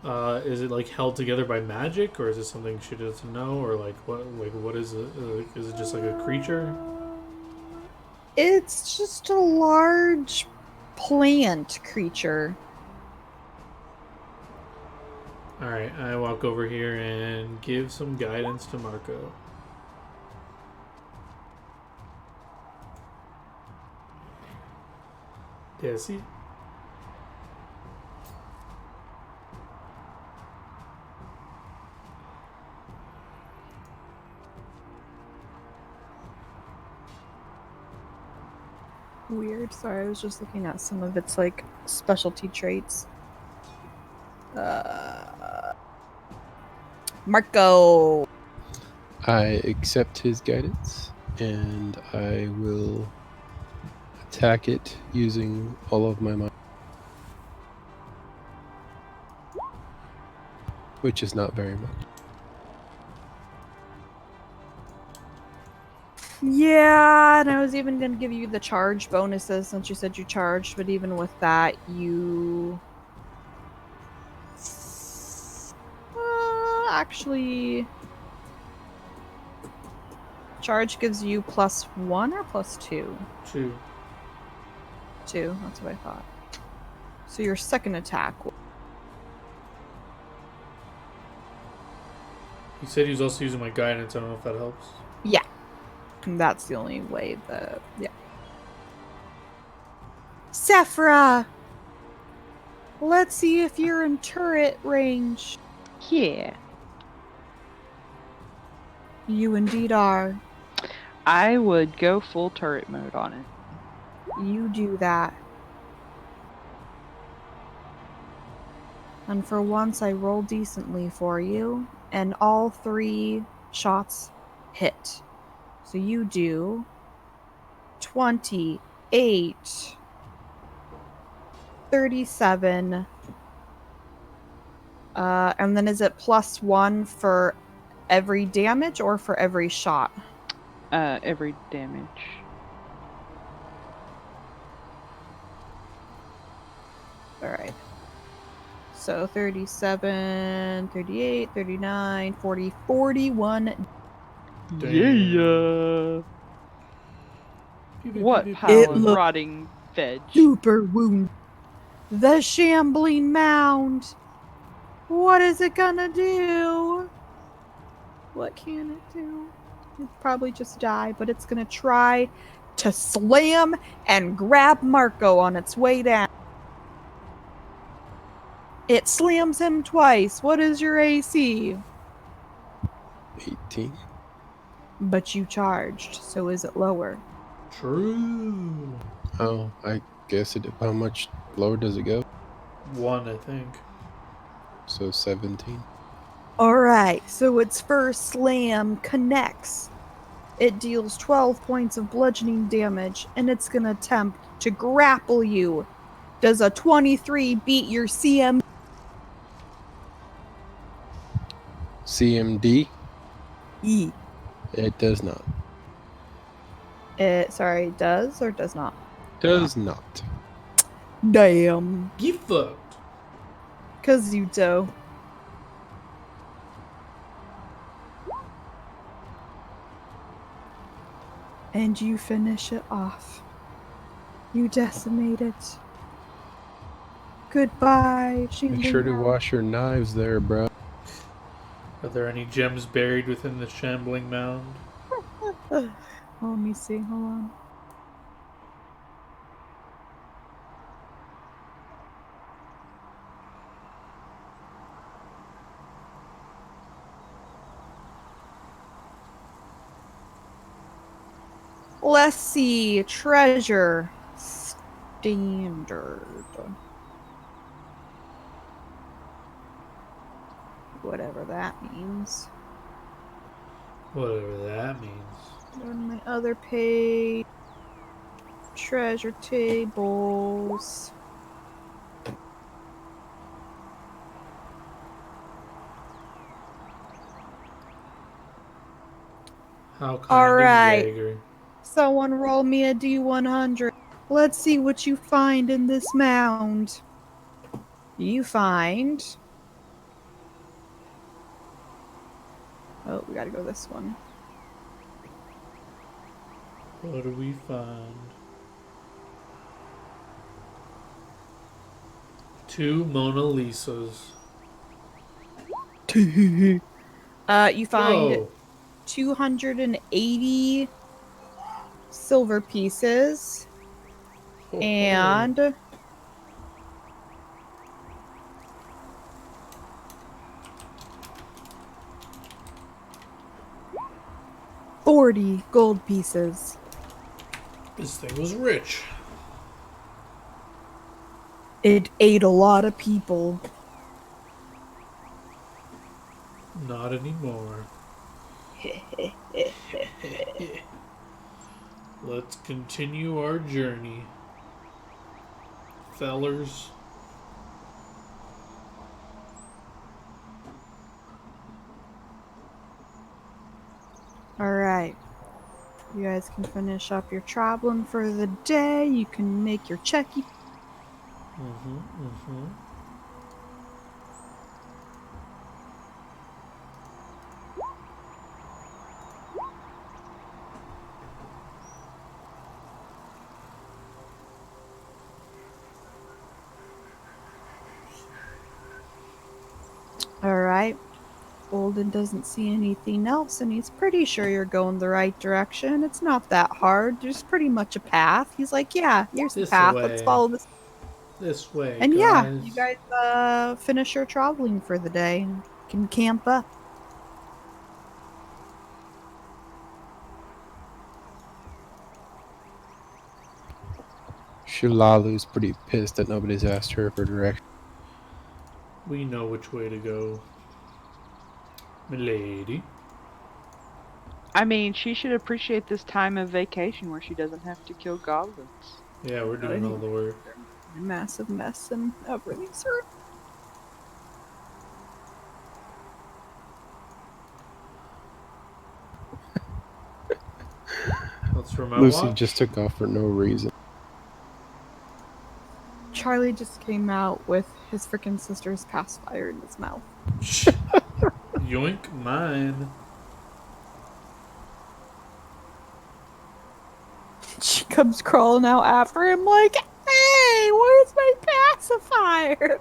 Is it held together by magic, or is it something she doesn't know, or what is it? Is it just like a creature?
It's just a large plant creature.
Alright, I walk over here and give some guidance to Marco. Yeah, see?
Weird. Sorry, I was just looking at some of its specialty traits. Marco.
I accept his guidance, and I will attack it using all of my might, which is not very much.
Yeah, and I was even going to give you the charge bonuses since you said you charged, but even with that, you... actually... Charge gives you +1 or +2?
2.
2, that's what I thought. So your second attack...
He said he was also using my guidance. I don't know if that helps.
Yeah. That's the only way that... Yeah. Sephra! Let's see if you're in turret range.
Yeah.
You indeed are.
I would go full turret mode on it.
You do that. And for once, I roll decently for you, and all 3 shots hit. So you do 28, 37, and then is it +1 for every damage or for every shot?
Every damage.
Alright. So 37, 38, 39, 40, 41.
Yeah. What
It
pile of
look-
rotting veg?
Super wound. The shambling mound. What is it gonna do? What can it do? It'll probably just die, but it's gonna try to slam and grab Marco on its way down. It slams him twice. What is your AC?
18.
But you charged, so is it lower?
True.
Oh, I guess it. How much lower does it go?
1, I think.
So 17.
Alright, so its first slam connects. It deals 12 points of bludgeoning damage, and it's gonna attempt to grapple you. Does a 23 beat your CM?
CMD?
E.
It does not.
Sorry, does or does not?
Does not.
Damn.
Get fucked.
Kazuto. And you finish it off. You decimate it. Goodbye,
Make sure to
Shingling.
wash your knives there, bro.
Are there any gems buried within the shambling mound?
Oh, let me see. Hold on. Let's see. Treasure. Standard. Whatever that means.
Whatever that means.
Go to my other page. Treasure tables.
How kind
All
of
right.
Jaeger.
Someone roll me a D100. Let's see what you find in this mound. You find... Oh, we gotta go this one.
What do we find? 2 Mona Lisas.
You find
Whoa!
280 silver pieces and 40 gold pieces.
This thing was rich.
It ate a lot of people.
Not anymore. Let's continue our journey. Fellers.
Alright. You guys can finish up your traveling for the day. You can make your checky. Alright. Golden doesn't see anything else, and he's pretty sure you're going the right direction. It's not that hard. There's pretty much a path. He's like, yeah, here's the
This
path.
way.
Let's follow this.
This way,
And
guys.
yeah, you guys finish your traveling for the day and can camp up.
Shulalu's pretty pissed that nobody's asked her for direction.
We know which way to go. Milady.
I mean, she should appreciate this time of vacation where she doesn't have to kill goblins.
Yeah, we're doing all the work.
A massive mess in everything's room.
That's for my
Lucy
watch.
just took off for no reason.
Charlie just came out with his freaking sister's pacifier in his mouth.
Yoink mine.
She comes crawling out after him like, hey, where's my pacifier?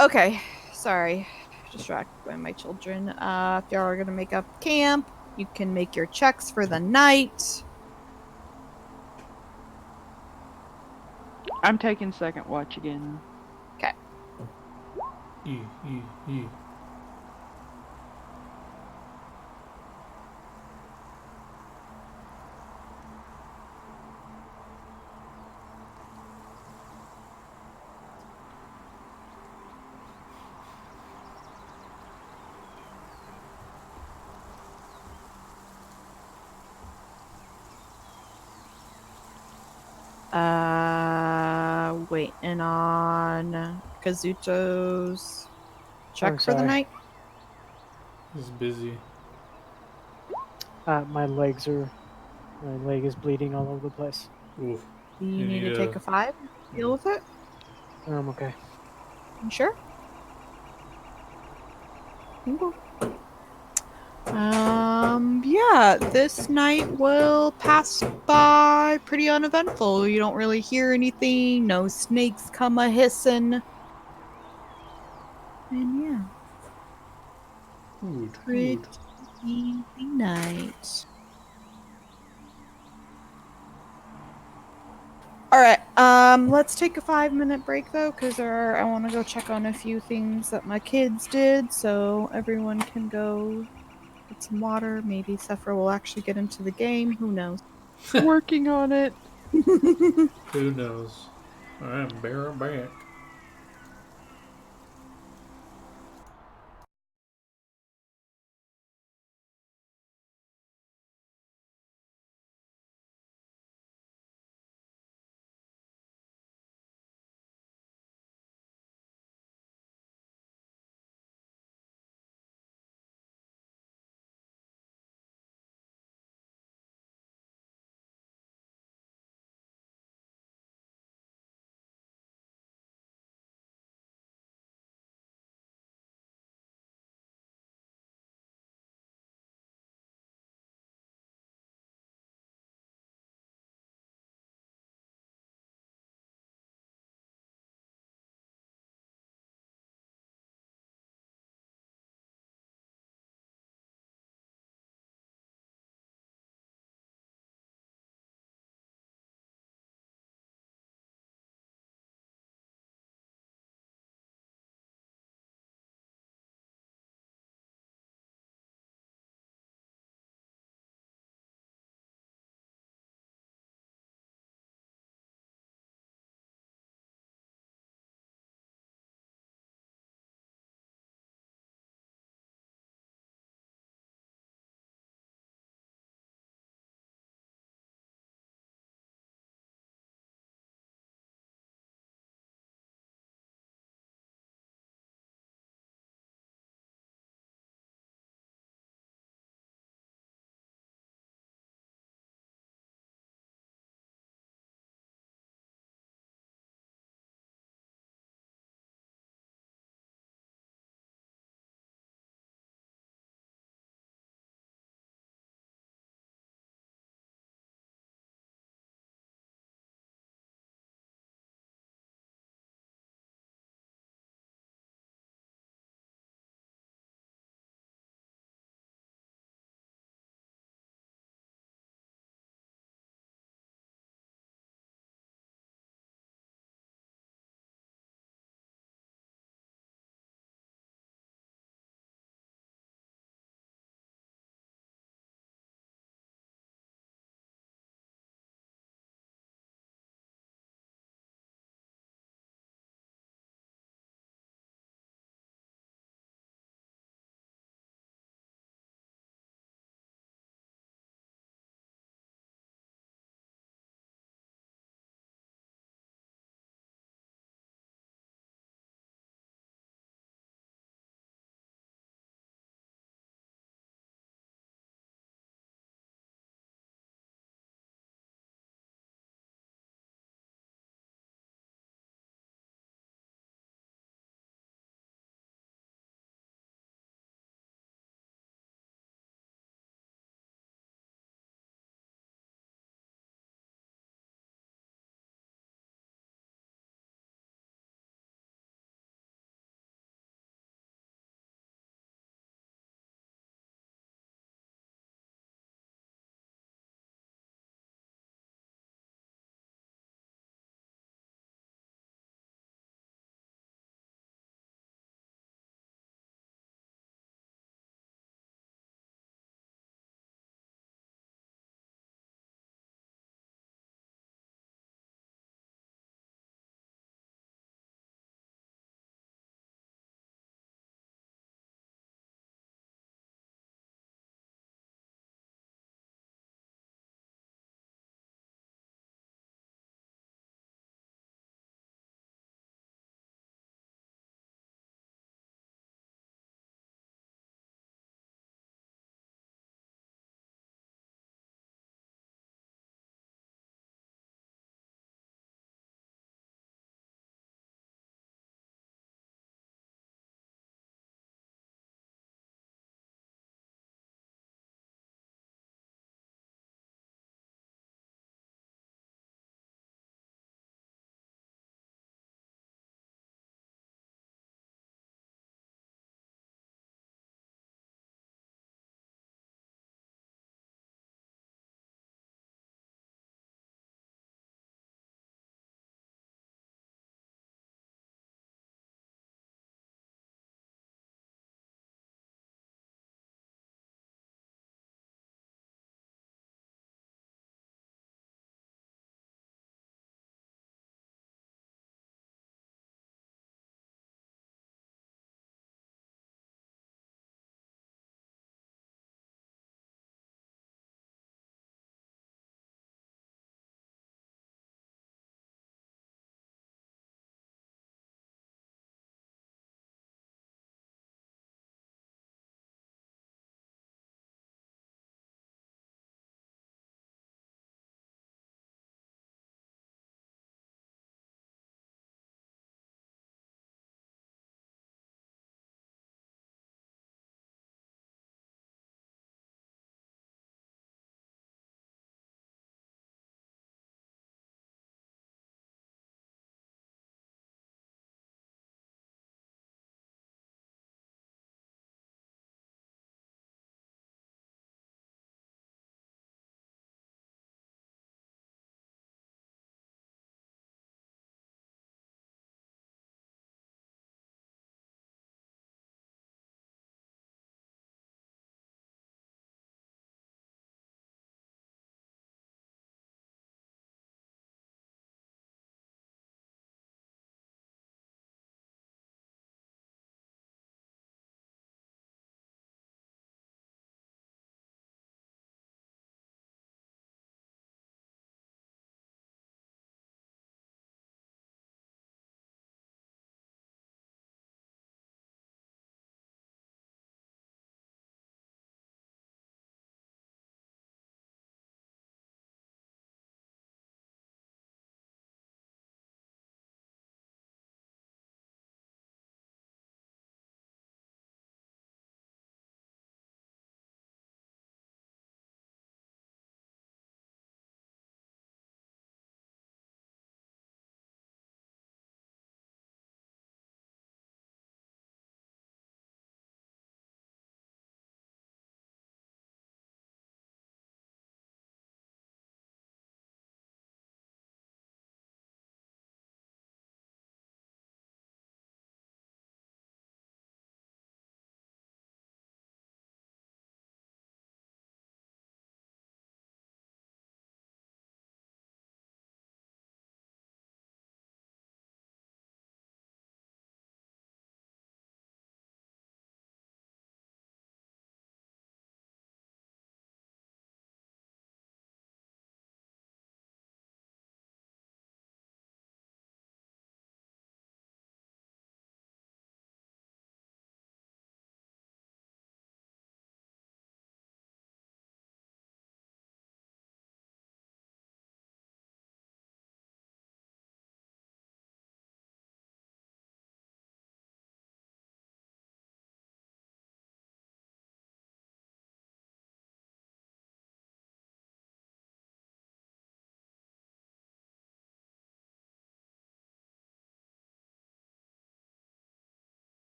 Okay. Sorry. Distracted by my children. If y'all are gonna make up camp, you can make your checks for the night.
I'm taking second watch again.
Yee.
Waiting on Kazuto's check
Oh,
for the
sorry.
night.
He's busy.
My legs are. My leg is bleeding all over the place.
Oof.
You
You
need
need
to take
a.
a 5 and deal with it?
Okay.
You sure? Cool. Yeah, this night will pass by pretty uneventful. You don't really hear anything, no snakes come a hissing. And yeah,
Good,
pretty
good.
easy night. All right, let's take a 5-minute break though, because I want to go check on a few things that my kids did, so everyone can go get some water. Maybe Sephra will actually get into the game. Who knows?
Working on it.
Who knows? I'm bare back.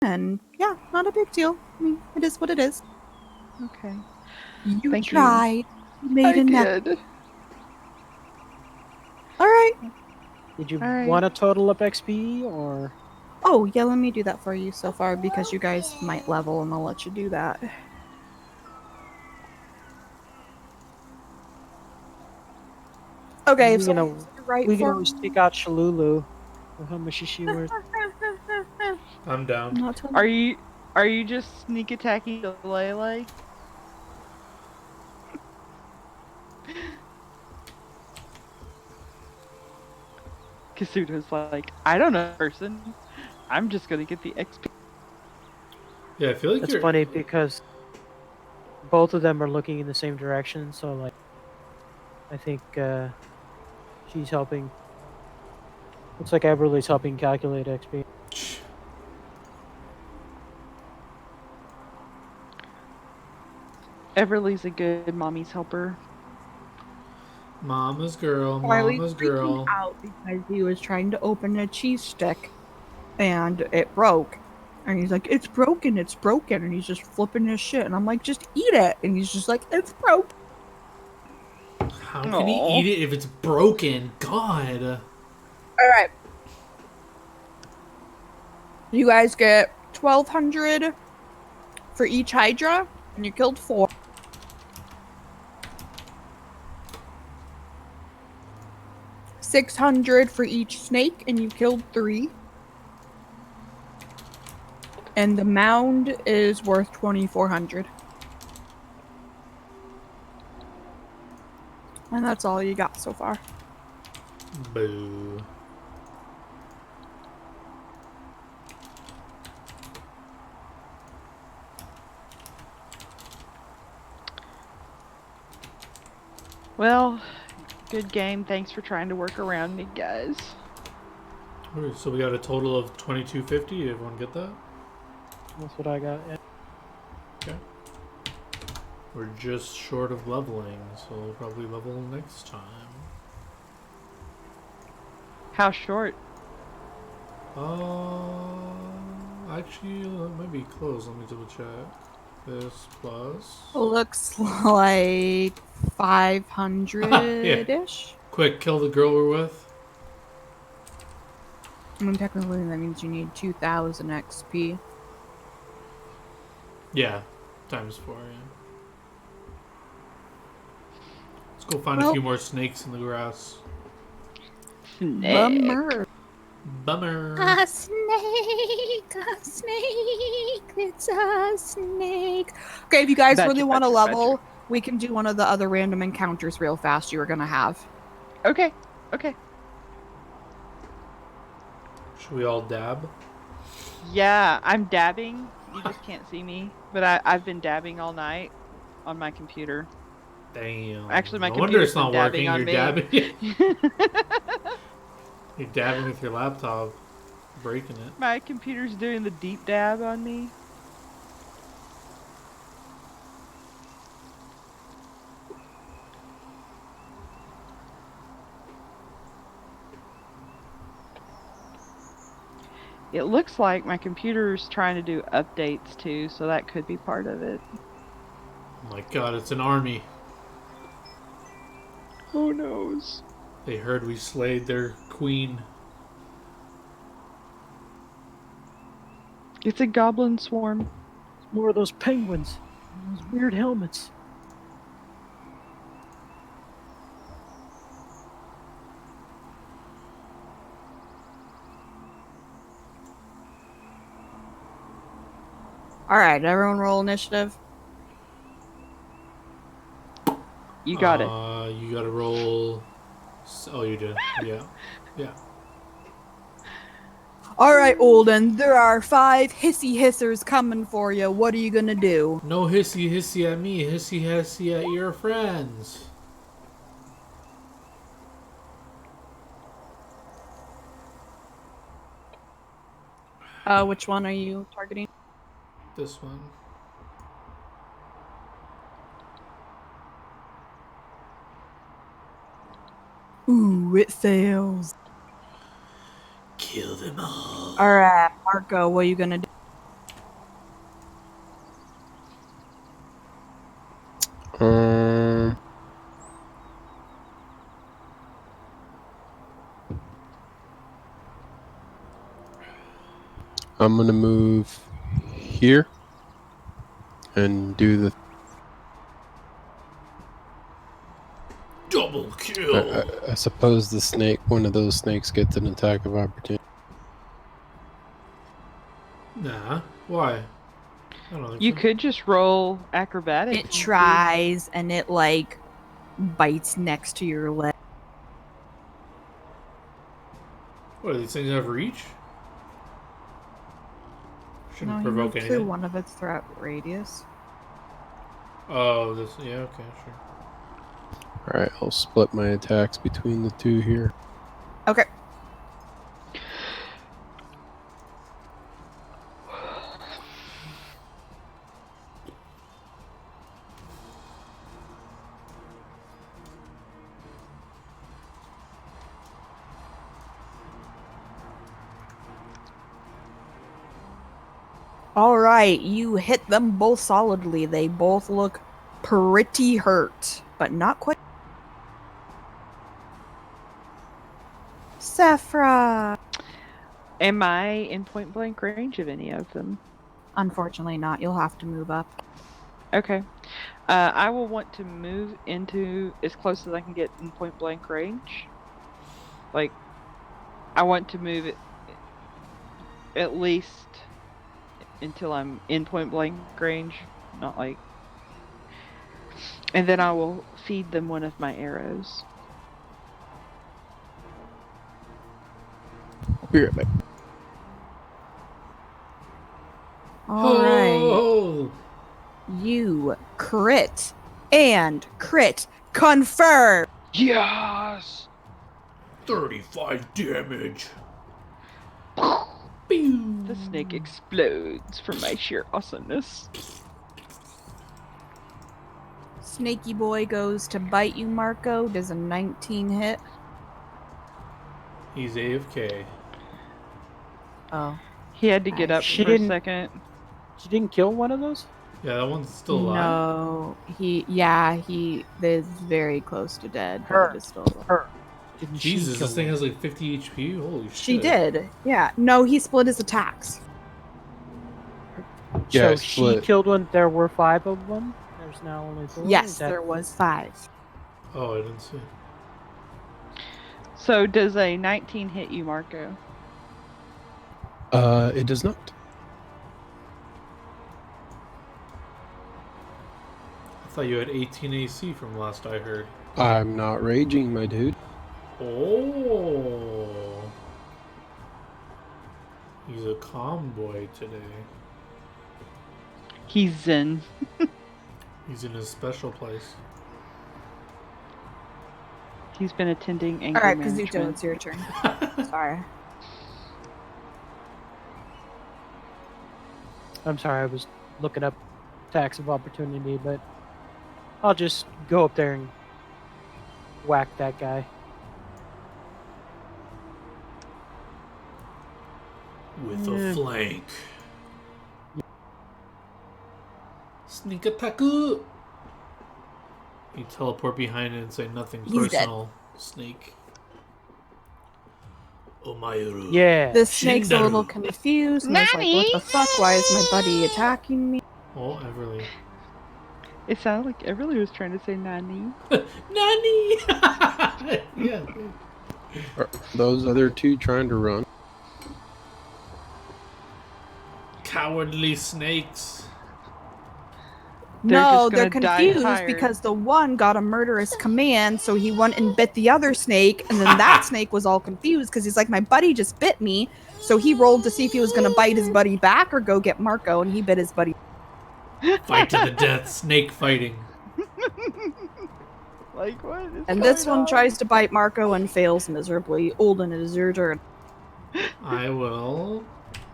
and yeah, not a big deal. I mean, it is what it is.
Okay.
You
Thank you.
tried. You made
I
an effort.
did.
All right.
Did you
All right.
want to total up XP or?
Oh, yeah, let me do that for you so far because you guys might level and I'll let you do that. Okay, if
You know,
someone's right
we can
for
always take out Shalulu. How much is she worth?
I'm down.
I'm not telling
Are
you.
you just sneak attacking Lele? Kasuto's like, I don't know, person. I'm just gonna get the XP.
Yeah, I feel like
That's
you're.
funny because both of them are looking in the same direction. So, like, I think she's helping. Looks like Everly's helping calculate XP.
Everly's a good mommy's helper.
Mama's girl,
Riley's
mama's
freaking
girl.
out because he was trying to open a cheese stick and it broke. And he's like, it's broken, it's broken. And he's just flipping his shit. And I'm like, just eat it. And he's just like, it's broke.
How can he
Aw.
eat it if it's broken? God.
All right. You guys get 1,200 for each Hydra, and you killed 4. 600 for each snake, and you killed 3. And the mound is worth 2,400. And that's all you got so far.
Boo.
Well, good game. Thanks for trying to work around me, guys.
Okay, so we got a total of 2250. Everyone get that?
That's what I got. Yeah.
Okay. We're just short of leveling, so we'll probably level next time.
How short?
Actually, it might be close. Let me double check. This plus.
Looks like
Yeah.
500-ish.
Quick, kill the girl we're with.
I mean, technically that means you need 2,000 XP.
Yeah, times 4. Yeah. Let's go find a
Well-
few more snakes in the grass.
Snake.
Bummer.
Bummer.
A snake, it's a snake. Okay, if you guys
Betcha,
really want to
betcha,
level,
betcha.
we can do one of the other random encounters real fast you were gonna have.
Okay. Okay.
Should we all dab?
Yeah, I'm dabbing. You just can't see me, but I've been dabbing all night on my computer.
Damn.
Actually, my
no wonder
computer's
it's not
been dabbing
working.
on
You're
me.
dabbing. You're dabbing with your laptop, breaking it.
My computer's doing the deep dab on me. It looks like my computer's trying to do updates too, so that could be part of it.
Oh my god, it's an army.
Who knows?
They heard we slayed their queen.
It's a goblin swarm.
More of those penguins. Those weird helmets.
Alright, everyone roll initiative.
You got it.
You gotta roll. Oh, you did. Yeah. Yeah.
Alright, Olden, there are 5 hissy hissers coming for you. What are you gonna do?
No hissy hissy at me, hissy hissy at your friends.
Which one are you targeting?
This one.
Ooh, it fails.
Kill them all.
Alright, Marco, what are you gonna do?
Um, I'm gonna move here and do the.
Double kill.
I suppose the snake, one of those snakes, gets an attack of opportunity.
Nah. Why? I don't think
You
so.
could just roll acrobatics.
It tries and it like bites next to your leg.
What, do these things have reach? Shouldn't
No, you
provoke
move through
anything.
one of its threat radius.
Oh, this. Yeah, okay, sure.
Alright, I'll split my attacks between the two here.
Okay. All right, you hit them both solidly. They both look pretty hurt, but not quite. Sephra!
Am I in point blank range of any of them?
Unfortunately not. You'll have to move up.
Okay. I will want to move into as close as I can get in point blank range. Like, I want to move it at least until I'm in point blank range, not like. And then I will feed them one of my arrows.
I'll be right back.
All right.
Oh!
You crit and crit confirm.
Yes!
35 damage.
The snake explodes from my sheer awesomeness.
Snaky boy goes to bite you, Marco. Does a 19 hit?
He's AFK.
Oh.
He had to get up
She
for a
didn't-
second.
She didn't kill one of those?
Yeah, that one's still alive.
No. He is very close to dead,
Her.
but it is still alive.
Her. Didn't
Jesus,
she kill
this thing
one?
has like 50 HP? Holy shit.
She did. Yeah. No, he split his attacks.
Yeah, I
So she
split.
killed one. There were 5 of them. There's now only 4.
Yes,
Is that-
there was 5.
Oh, I didn't see.
So does a 19 hit you, Marco?
It does not.
I thought you had 18 AC from last I heard.
I'm not raging, my dude.
Oh. He's a calm boy today.
He's zen.
He's in his special place.
He's been attending anger
All right,
management.
Kazuto, it's your turn. Sorry.
I'm sorry, I was looking up attacks of opportunity, but I'll just go up there and whack that guy.
With a flank. Sneak attack! You teleport behind it and say nothing
He's dead.
personal, snake. Omayuru.
Yeah.
The snake's a little
Shindaru.
confused and is like, what the fuck? Why is my buddy attacking me?
Oh, Everly.
It sounded like Everly was trying to say Nani.
Nani! Yeah.
Are those other two trying to run?
Cowardly snakes.
They're
No,
just
they're
gonna die
confused
tired.
because the one got a murderous command, so he went and bit the other snake, and then that snake was all confused because he's like, my buddy just bit me, so he rolled to see if he was going to bite his buddy back or go get Marco, and he bit his buddy.
Fight to the death, snake fighting.
Like, what is
And this
going
one
on?
tries to bite Marco and fails miserably. Olden, it is your turn.
I will.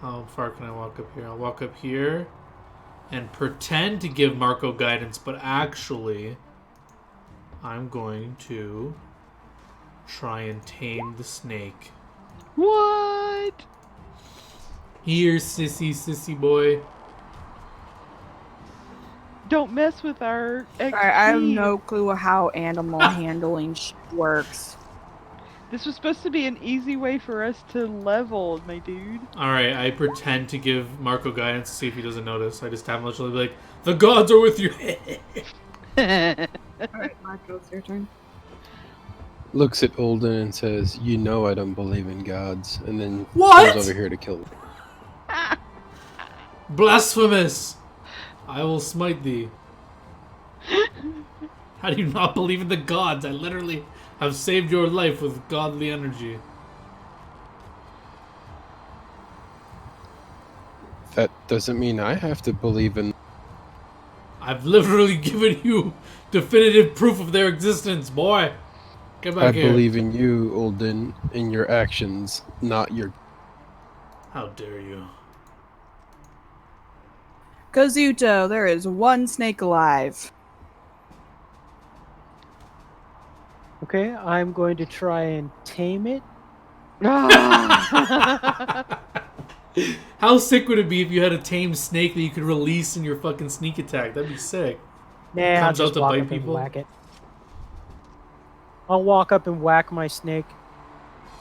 How far can I walk up here? I'll walk up here and pretend to give Marco guidance, but actually, I'm going to try and tame the snake.
What?
Here, sissy boy.
Don't mess with our XP.
I have no clue how animal handling works.
This was supposed to be an easy way for us to level, my dude.
Alright, I pretend to give Marco guidance to see if he doesn't notice. I just have him literally be like, the gods are with you!
Alright, Marco, it's your turn.
Looks at Olden and says, "You know I don't believe in gods," and then
What?
comes over here to kill me.
Blasphemous! I will smite thee. How do you not believe in the gods? I literally have saved your life with godly energy.
That doesn't mean I have to believe in.
I've literally given you definitive proof of their existence, boy. Get back
I
here.
believe in you, Olden, in your actions, not your.
How dare you?
Kazuto, there is one snake alive.
Okay, I'm going to try and tame it.
How sick would it be if you had a tame snake that you could release in your fucking sneak attack? That'd be sick.
Nah, I'll
Comes out
just
to
walk
bite
up and
people?
whack it. I'll walk up and whack my snake.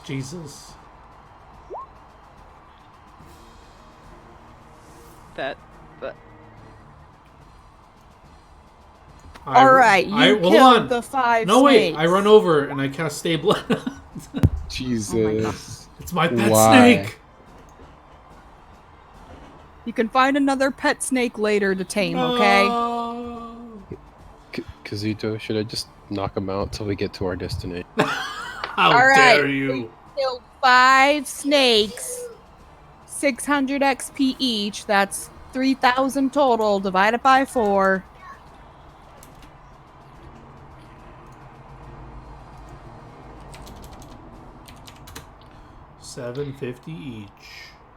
Jesus.
that.
Alright, you
hold
killed
on.
the 5
No,
snakes.
wait. I run over and I cast Stay Blood.
Jesus.
It's my pet
Why?
snake.
You can find another pet snake later to tame, okay?
No.
Kazuto, should I just knock him out till we get to our destination?
How
All right.
dare you?
Killed 5 snakes. 600 XP each. That's 3,000 total. Divided by 4.
$750 each.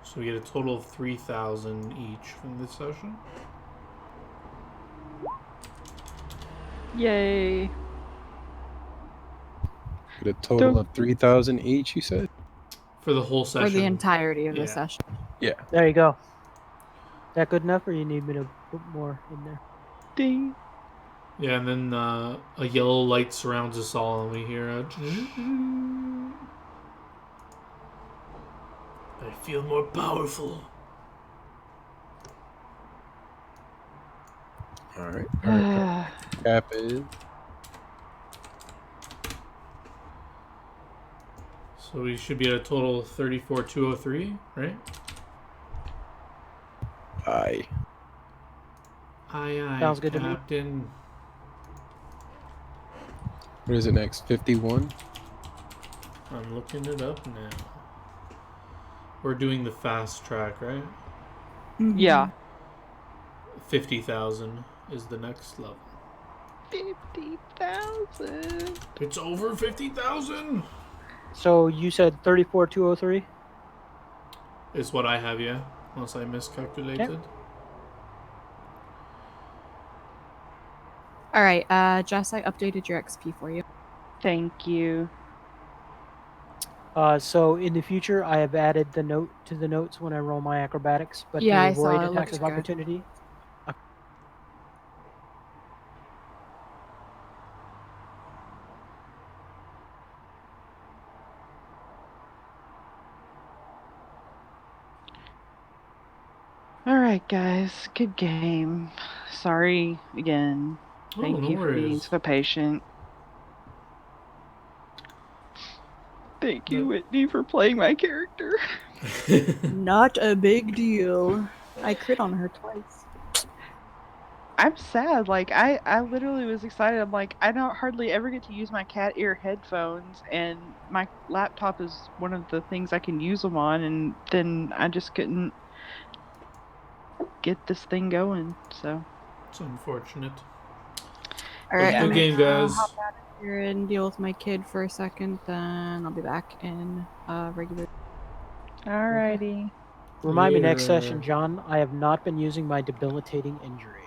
So we get a total of 3,000 each from this session.
Yay.
Get a total
Don't-
of 3,000 each, you said?
For the whole session.
For the entirety of
Yeah.
the session.
There you go. That good enough, or you need me to put more in there?
Ding.
Yeah, and then a yellow light surrounds us all, and we hear a... I feel more powerful.
Alright. Alright. Cap is.
So we should be at a total of 34,203, right?
Aye.
Aye,
Sounds good to me.
Captain.
What is it next? 51?
I'm looking it up now. We're doing the fast track, right?
Mhm.
Yeah.
50,000 is the next level.
50,000.
It's over 50,000!
So you said 34,203?
Is what I have, yeah. Unless I miscalculated.
Alright, Jess, I updated your XP for you.
Thank you.
So in the future, I have added the note to the notes when I roll my acrobatics, but
Yeah,
to
I saw
avoid
it.
attacks
Looks
of
good.
opportunity.
Alright, guys. Good game. Sorry again.
Oh,
Thank
no
you for being
worries.
so patient. Thank you, Whitney, for playing my character.
Not a big deal. I crit on her twice.
I'm sad. Like, I literally was excited. I'm like, I don't hardly ever get to use my cat ear headphones, and my laptop is one of the things I can use them on, and then I just couldn't get this thing going. So,
It's unfortunate.
Alright,
Yeah.
Good
I'm
game,
gonna
guys.
hop out of here and deal with my kid for a second, then I'll be back in regular.
alrighty.
Remind me next
Yeah.
session, John, I have not been using my debilitating injury.